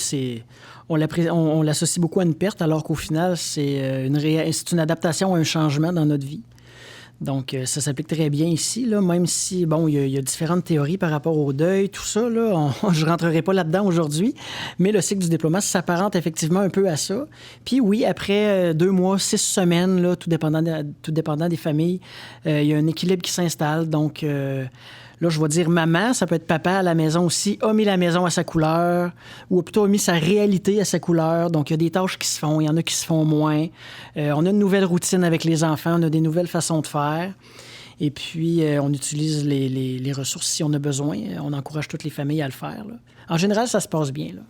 on l'associe beaucoup à une perte, alors qu'au final, c'est une adaptation à un changement dans notre vie. Donc, ça s'applique très bien ici, là, même si, bon, il y a différentes théories par rapport au deuil, tout ça, là, je ne rentrerai pas là-dedans aujourd'hui, mais le cycle du déploiement s'apparente effectivement un peu à ça. Puis oui, après 2 mois, 6 semaines, là, tout dépendant des familles, il y a un équilibre qui s'installe. Donc, là, je vais dire maman, ça peut être papa à la maison aussi, a mis la maison à sa couleur, ou plutôt a mis sa réalité à sa couleur. Donc, il y a des tâches qui se font, il y en a qui se font moins. On a une nouvelle routine avec les enfants, on a des nouvelles façons de faire. Et puis, on utilise les ressources si on a besoin. On encourage toutes les familles à le faire, là. En général, ça se passe bien, là.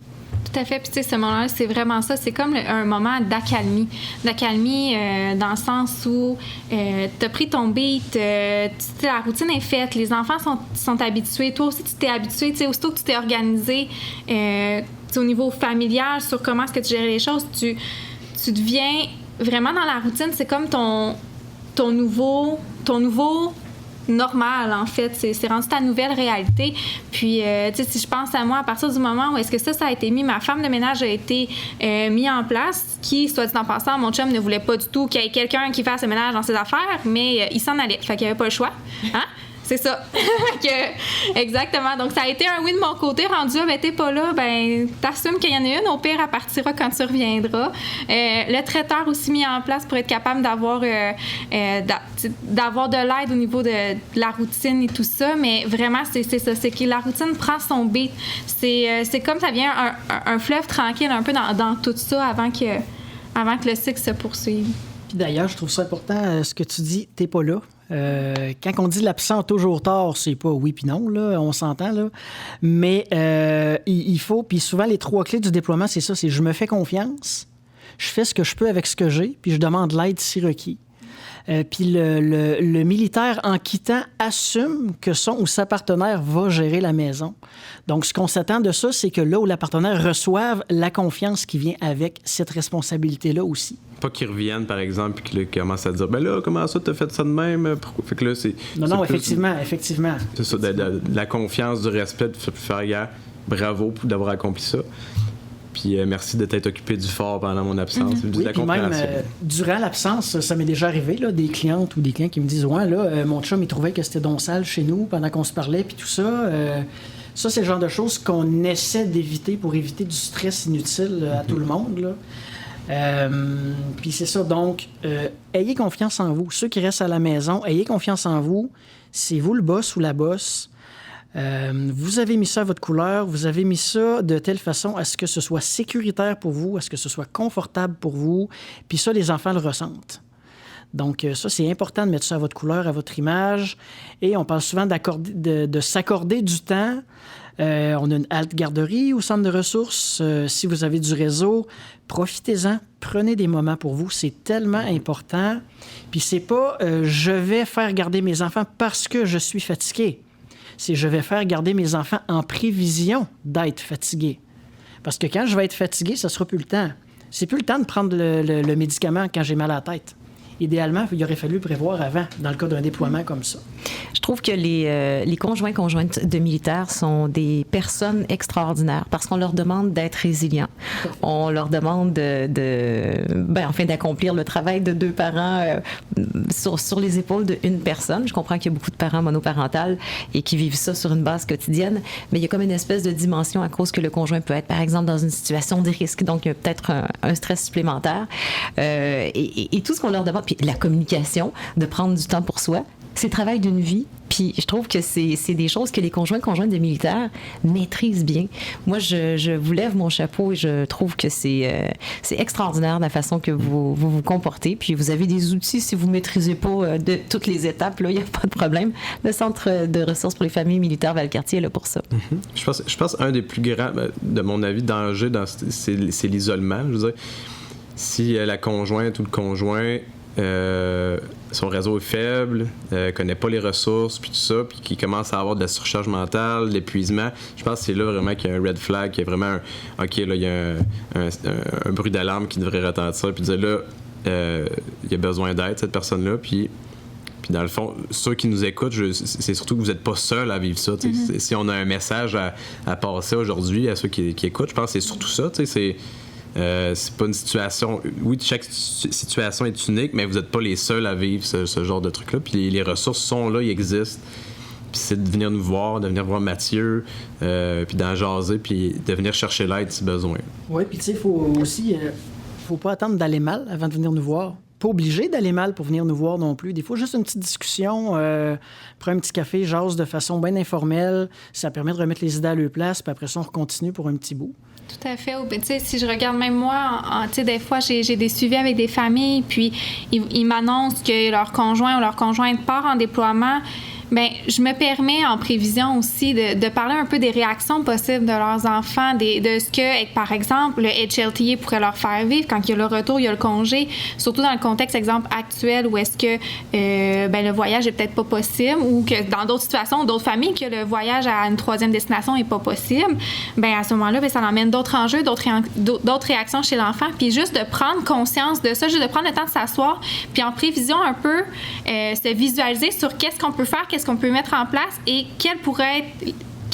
Tout à fait. Puis, tu sais, ce moment-là, c'est vraiment ça. C'est comme un moment d'accalmie. D'accalmie dans le sens où tu as pris ton beat, la routine est faite, les enfants sont habitués. Toi aussi, tu t'es habitué. Tu sais, aussitôt que tu t'es organisé au niveau familial sur comment est-ce que tu gères les choses, tu deviens vraiment dans la routine. C'est comme ton nouveau normal, en fait. C'est rendu ta nouvelle réalité. Puis, tu sais, si je pense à moi, à partir du moment où est-ce que ça a été mis, ma femme de ménage a été mis en place, qui, soit dit en passant, mon chum ne voulait pas du tout qu'il y ait quelqu'un qui fasse le ménage dans ses affaires, mais il s'en allait. Fait qu'il n'y avait pas le choix. Hein? C'est ça. Exactement. Donc, ça a été un oui de mon côté. Rendu là, ben, t'es pas là, ben, t'assumes qu'il y en a une. Au pire, elle partira quand tu reviendras. Le traiteur aussi mis en place pour être capable d'avoir de l'aide au niveau de la routine et tout ça. Mais vraiment, c'est ça. C'est que la routine prend son beat. C'est comme ça vient un fleuve tranquille un peu dans tout ça avant que le cycle se poursuive. Puis d'ailleurs, je trouve ça important, ce que tu dis, t'es pas là. Quand on dit l'absent toujours tort, c'est pas oui puis non, là, on s'entend, là. Mais il faut, puis souvent les 3 clés du déploiement, c'est ça, c'est je me fais confiance, je fais ce que je peux avec ce que j'ai, puis je demande l'aide si requis. Puis le militaire, en quittant, assume que son ou sa partenaire va gérer la maison. Donc, ce qu'on s'attend de ça, c'est que là où la partenaire reçoive la confiance qui vient avec cette responsabilité-là aussi. Pas qu'ils reviennent, par exemple, puis qu'ils commencent à dire « Ben là, comment ça, t'as fait ça de même? » Fait que là, c'est... Non, plus, effectivement. C'est ça, de la confiance, du respect, de faire gars, bravo pour d'avoir accompli ça. Puis merci de t'être occupé du fort pendant mon absence. Oui, puis même durant l'absence, ça m'est déjà arrivé, là, des clientes ou des clients qui me disent « Ouais, là, mon chum, il trouvait que c'était donc sale chez nous pendant qu'on se parlait, puis tout ça. » Ça, c'est le genre de choses qu'on essaie d'éviter pour éviter du stress inutile à tout le monde, là. Puis c'est ça, donc, ayez confiance en vous. Ceux qui restent à la maison, ayez confiance en vous. C'est vous le boss ou la boss. Vous avez mis ça à votre couleur, vous avez mis ça de telle façon à ce que ce soit sécuritaire pour vous, à ce que ce soit confortable pour vous, puis ça, les enfants le ressentent. Donc, ça, c'est important de mettre ça à votre couleur, à votre image. Et on parle souvent de s'accorder du temps. On a une halte garderie au centre de ressources. Si vous avez du réseau, profitez-en. Prenez des moments pour vous. C'est tellement important. Puis c'est pas je vais faire garder mes enfants parce que je suis fatigué. C'est je vais faire garder mes enfants en prévision d'être fatigué. Parce que quand je vais être fatigué, ça sera plus le temps. C'est plus le temps de prendre le médicament quand j'ai mal à la tête. Idéalement, il aurait fallu prévoir avant, dans le cas d'un déploiement comme ça. Je trouve que les conjointes de militaires sont des personnes extraordinaires parce qu'on leur demande d'être résilients. On leur demande d'accomplir le travail de 2 parents sur les épaules d'une personne. Je comprends qu'il y a beaucoup de parents monoparentales et qui vivent ça sur une base quotidienne, mais il y a comme une espèce de dimension à cause que le conjoint peut être, par exemple, dans une situation de risque, donc il y a peut-être un stress supplémentaire. Et tout ce qu'on leur demande, puis la communication, de prendre du temps pour soi, c'est le travail d'une vie. Puis je trouve que c'est des choses que les conjointes des militaires maîtrisent bien. Moi, je vous lève mon chapeau et je trouve que c'est extraordinaire la façon que vous comportez. Puis vous avez des outils, si vous ne maîtrisez pas de toutes les étapes, il n'y a pas de problème. Le Centre de ressources pour les familles militaires Valcartier est là pour ça. Mm-hmm. Je pense un des plus grands, de mon avis, dangers, c'est l'isolement. Je veux dire, si la conjointe ou le conjoint son réseau est faible, connaît pas les ressources, puis tout ça, puis qui commence à avoir de la surcharge mentale, de l'épuisement, je pense que c'est là vraiment qu'il y a un red flag, qu'il y a vraiment OK, là, il y a un bruit d'alarme qui devrait retentir, puis dire là, il y a besoin d'aide, cette personne-là, puis dans le fond, ceux qui nous écoutent, c'est surtout que vous n'êtes pas seuls à vivre ça. Mm-hmm. Si on a un message à passer aujourd'hui à ceux qui écoutent, je pense que c'est surtout ça, c'est pas une situation... Oui, chaque situation est unique, mais vous n'êtes pas les seuls à vivre ce genre de truc-là. Puis les ressources sont là, ils existent. Puis c'est de venir nous voir, de venir voir Mathieu, puis d'en jaser, puis de venir chercher l'aide si besoin. Oui, puis tu sais, il faut aussi... faut pas attendre d'aller mal avant de venir nous voir. Pas obligé d'aller mal pour venir nous voir non plus. Des fois, juste une petite discussion, prends un petit café, jase de façon bien informelle. Ça permet de remettre les idées à leur place, puis après ça, on continue pour un petit bout. Tout à fait. Tu sais, si je regarde même moi, tu sais, des fois, j'ai des suivis avec des familles, puis ils m'annoncent que leur conjoint ou leur conjointe part en déploiement. Bien, je me permets en prévision aussi de parler un peu des réactions possibles de leurs enfants, de ce que, par exemple, le HLTA pourrait leur faire vivre quand il y a le retour, il y a le congé, surtout dans le contexte, exemple, actuel où est-ce que le voyage est peut-être pas possible ou que dans d'autres situations, d'autres familles, que le voyage à une 3e destination est pas possible. Bien, à ce moment-là, bien, ça emmène d'autres enjeux, d'autres réactions chez l'enfant. Puis juste de prendre conscience de ça, juste de prendre le temps de s'asseoir, puis en prévision un peu, se visualiser sur qu'est-ce qu'on peut faire, qu'est-ce qu'on peut mettre en place et quelles pourraient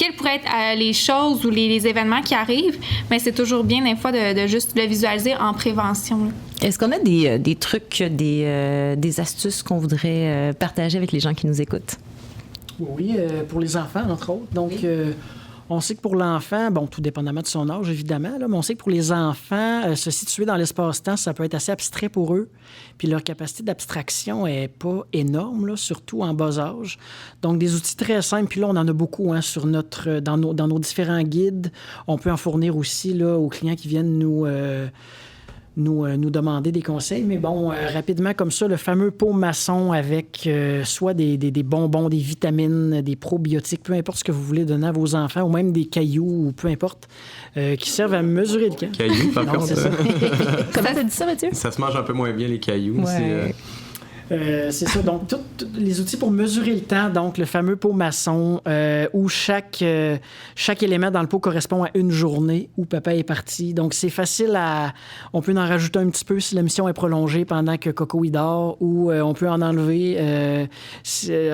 être les choses ou les événements qui arrivent, mais c'est toujours bien des fois de juste le visualiser en prévention. Là. Est-ce qu'on a des trucs, des astuces qu'on voudrait partager avec les gens qui nous écoutent? Oui, pour les enfants, entre autres. Donc, on sait que pour l'enfant, bon, tout dépendamment de son âge, évidemment, là, mais on sait que pour les enfants, se situer dans l'espace-temps, ça peut être assez abstrait pour eux. Puis leur capacité d'abstraction n'est pas énorme, là, surtout en bas âge. Donc, des outils très simples. Puis là, on en a beaucoup dans nos différents guides. On peut en fournir aussi là, aux clients qui viennent nous demander des conseils. Mais bon, rapidement comme ça, le fameux pot maçon avec soit des bonbons, des vitamines, des probiotiques, peu importe ce que vous voulez donner à vos enfants, ou même des cailloux, ou peu importe, qui servent à mesurer le camp. Cailloux, par contre. Comment t'as dit ça, Mathieu? Ça se mange un peu moins bien, les cailloux. Ouais. C'est ça. Donc, tous les outils pour mesurer le temps. Donc, le fameux pot maçon où chaque élément dans le pot correspond à une journée où papa est parti. Donc, c'est facile on peut en rajouter un petit peu si la mission est prolongée pendant que Coco y dort ou on peut en enlever.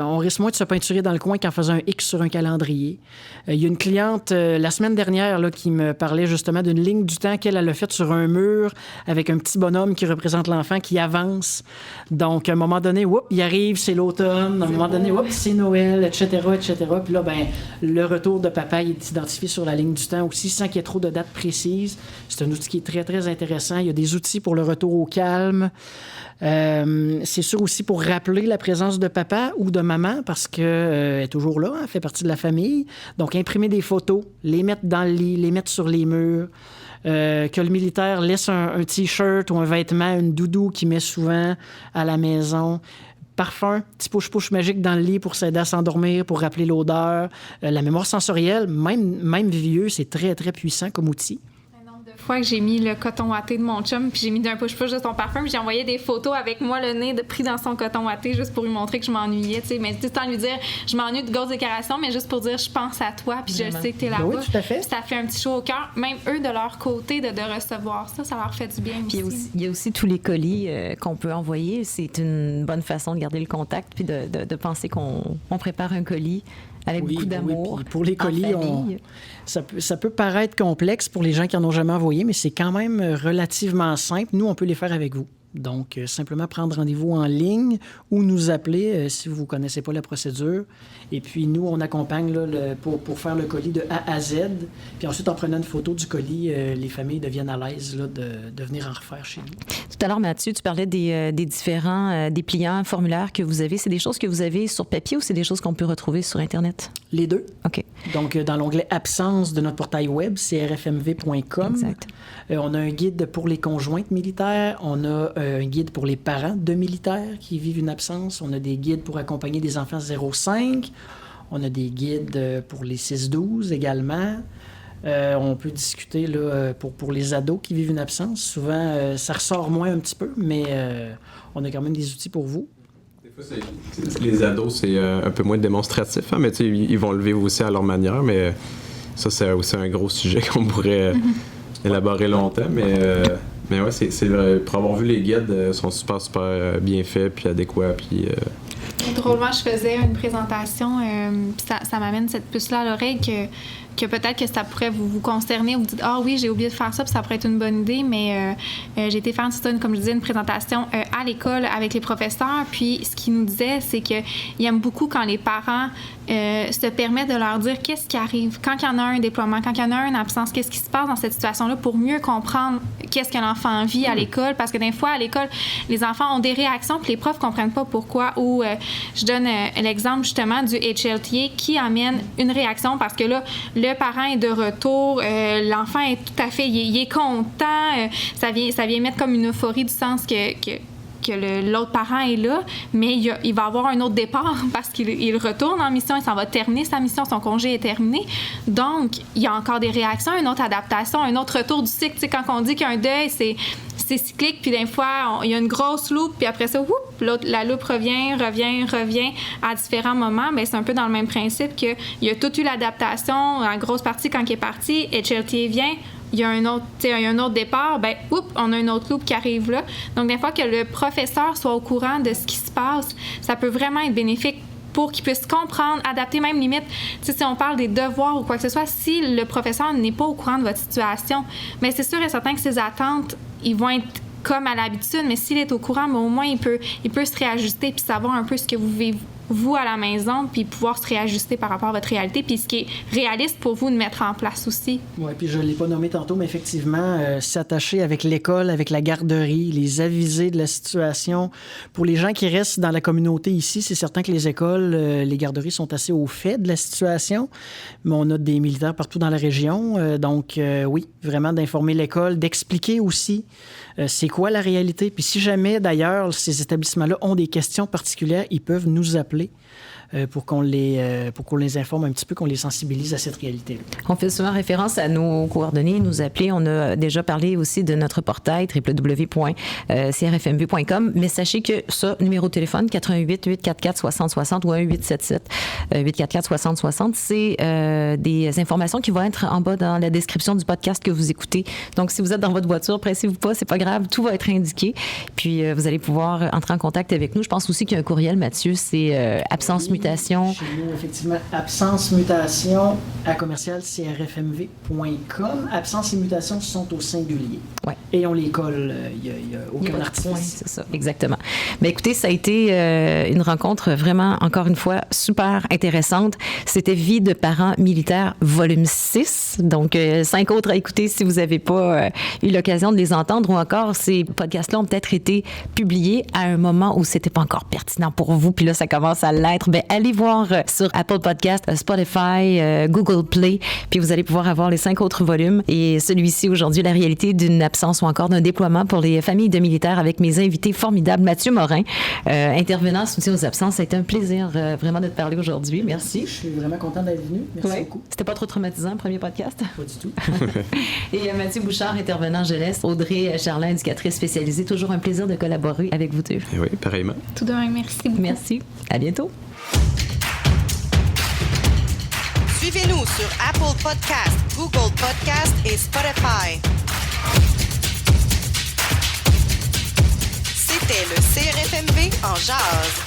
On risque moins de se peinturer dans le coin qu'en faisant un X sur un calendrier. Il y a une cliente la semaine dernière là, qui me parlait justement d'une ligne du temps qu'elle a faite sur un mur avec un petit bonhomme qui représente l'enfant qui avance. Donc, à un moment donné, il arrive, c'est l'automne. À un moment donné, c'est Noël, etc., etc. Puis là, ben, le retour de papa il est identifié sur la ligne du temps aussi, sans qu'il y ait trop de dates précises. C'est un outil qui est très, très intéressant. Il y a des outils pour le retour au calme. C'est sûr aussi pour rappeler la présence de papa ou de maman, parce qu'elle est toujours là, elle fait partie de la famille. Donc, imprimer des photos, les mettre dans le lit, les mettre sur les murs. que le militaire laisse un T-shirt ou un vêtement, une doudou qu'il met souvent à la maison. Parfum, petit push-push magique dans le lit pour s'aider à s'endormir, pour rappeler l'odeur. La mémoire sensorielle, même vieux, c'est très, très puissant comme outil. Fois que j'ai mis le coton watté de mon chum, puis j'ai mis d'un push-push de son parfum, puis j'ai envoyé des photos avec moi le nez pris dans son coton watté juste pour lui montrer que je m'ennuyais, tu sais, mais tout le temps lui dire je m'ennuie de grosses déclarations, mais juste pour dire je pense à toi, puis je sais que t'es là-bas. Oui, tout à fait. Puis ça fait un petit chaud au cœur, même eux de leur côté de recevoir ça leur fait du bien Puis aussi. il y a aussi tous les colis qu'on peut envoyer, c'est une bonne façon de garder le contact puis de penser qu'on prépare un colis avec beaucoup d'amour. Oui, puis pour les colis, ça peut paraître complexe pour les gens qui n'en ont jamais envoyé, mais c'est quand même relativement simple. Nous, on peut les faire avec vous. Donc, simplement prendre rendez-vous en ligne ou nous appeler si vous ne connaissez pas la procédure. Et puis, nous, on accompagne là, pour faire le colis de A à Z. Puis ensuite, en prenant une photo du colis, les familles deviennent à l'aise là, de venir en refaire chez nous. Tout à l'heure, Mathieu, tu parlais des différents dépliants, formulaires que vous avez. C'est des choses que vous avez sur papier ou c'est des choses qu'on peut retrouver sur Internet? Les deux. OK. Donc, dans l'onglet « Absence » de notre portail web, crfmv.com. Exact. On a un guide pour les conjointes militaires. On a un guide pour les parents de militaires qui vivent une absence. On a des guides pour accompagner des enfants 0-5. On a des guides pour les 6-12 également. On peut discuter là, pour les ados qui vivent une absence. Souvent, ça ressort moins un petit peu, mais on a quand même des outils pour vous. Des fois, les ados, c'est un peu moins démonstratif, hein, mais ils vont le vivre aussi à leur manière. Mais ça, c'est aussi un gros sujet qu'on pourrait élaborer longtemps. Mais ouais, c'est vrai. Pour avoir vu les guides, ils sont super bien faits, puis adéquats, puis... Drôlement, je faisais une présentation, puis ça m'amène cette puce-là à l'oreille que peut-être que ça pourrait vous concerner. Vous dites « Ah oui, j'ai oublié de faire ça, puis ça pourrait être une bonne idée. » Mais j'ai été faire, comme je disais, une présentation à l'école avec les professeurs. Puis ce qu'ils nous disaient, c'est qu'ils aiment beaucoup quand les parents se permettent de leur dire qu'est-ce qui arrive. Quand il y en a un déploiement, quand il y en a une absence, qu'est-ce qui se passe dans cette situation-là pour mieux comprendre qu'est-ce que l'enfant vit à l'école. Parce que des fois, à l'école, les enfants ont des réactions, puis les profs ne comprennent pas pourquoi. Ou je donne l'exemple justement du HLTA qui amène une réaction parce que là, le parent est de retour, l'enfant est tout à fait, il est content, ça vient mettre comme une euphorie du sens que l'autre parent est là, mais il va avoir un autre départ parce qu'il retourne en mission, il s'en va terminer sa mission, son congé est terminé. Donc, il y a encore des réactions, une autre adaptation, un autre retour du cycle. Tu sais, quand on dit qu'il y a un deuil, c'est cyclique, puis des fois, il y a une grosse loupe, puis après ça, la loupe revient à différents moments. Bien, c'est un peu dans le même principe qu'il y a toute eu l'adaptation, en grosse partie, quand il est parti, HLTA vient, il y a un autre départ, ben on a une autre loupe qui arrive là. Donc, des fois, que le professeur soit au courant de ce qui se passe, ça peut vraiment être bénéfique pour qu'il puisse comprendre, adapter, même limite, si on parle des devoirs ou quoi que ce soit, si le professeur n'est pas au courant de votre situation, mais c'est sûr et certain que ses attentes, ils vont être comme à l'habitude, mais s'il est au courant, mais au moins, il peut se réajuster puis savoir un peu ce que vous vivez, vous, à la maison, puis pouvoir se réajuster par rapport à votre réalité, puis ce qui est réaliste pour vous de mettre en place aussi. Oui, puis je ne l'ai pas nommé tantôt, mais effectivement, s'attacher avec l'école, avec la garderie, les aviser de la situation. Pour les gens qui restent dans la communauté ici, c'est certain que les écoles, les garderies sont assez au fait de la situation, mais on a des militaires partout dans la région. Donc, oui, vraiment d'informer l'école, d'expliquer aussi c'est quoi la réalité. Puis si jamais, d'ailleurs, ces établissements-là ont des questions particulières, ils peuvent nous appeler pour qu'on les informe un petit peu, qu'on les sensibilise à cette réalité-là. On fait souvent référence à nos coordonnées, nous appeler. On a déjà parlé aussi de notre portail www.crfmv.com, mais sachez que ça, numéro de téléphone 88 844 6060 ou 1877 844 6060, c'est des informations qui vont être en bas dans la description du podcast que vous écoutez. Donc, si vous êtes dans votre voiture, pressez-vous pas, c'est pas grave, tout va être indiqué. Puis, vous allez pouvoir entrer en contact avec nous. Je pense aussi qu'il y a un courriel, Mathieu, c'est absence mutation. Chez nous, effectivement, absence mutation @crfmv.com. Absence et mutation sont au singulier. Ouais. Et on les colle, il n'y a aucun artifice. C'est ça, exactement. Mais écoutez, ça a été une rencontre vraiment, encore une fois, super intéressante. C'était Vie de parents militaires, volume 6. Donc, 5 autres à écouter si vous n'avez pas eu l'occasion de les entendre, ou encore, ces podcasts-là ont peut-être été publiés à un moment où c'était pas encore pertinent pour vous, puis là, ça commence à l'être. Bien, allez voir sur Apple Podcast, Spotify, Google Play, puis vous allez pouvoir avoir les 5 autres volumes. Et celui-ci, aujourd'hui, la réalité d'une absence ou encore d'un déploiement pour les familles de militaires avec mes invités formidables. Mathieu Morin, intervenant soutien aux absences. Ça a été un plaisir vraiment de te parler aujourd'hui. Merci. Je suis vraiment content d'être venu. Merci beaucoup. C'était pas trop traumatisant, le premier podcast? Pas du tout. Et Mathieu Bouchard, intervenant jeunesse. Audrey Charlin, éducatrice spécialisée. Toujours un plaisir de collaborer avec vous deux. Oui, pareillement. Tout de même, merci beaucoup. Merci. À bientôt. Suivez-nous sur Apple Podcast, Google Podcast et Spotify. C'était le CRFMV en jazz.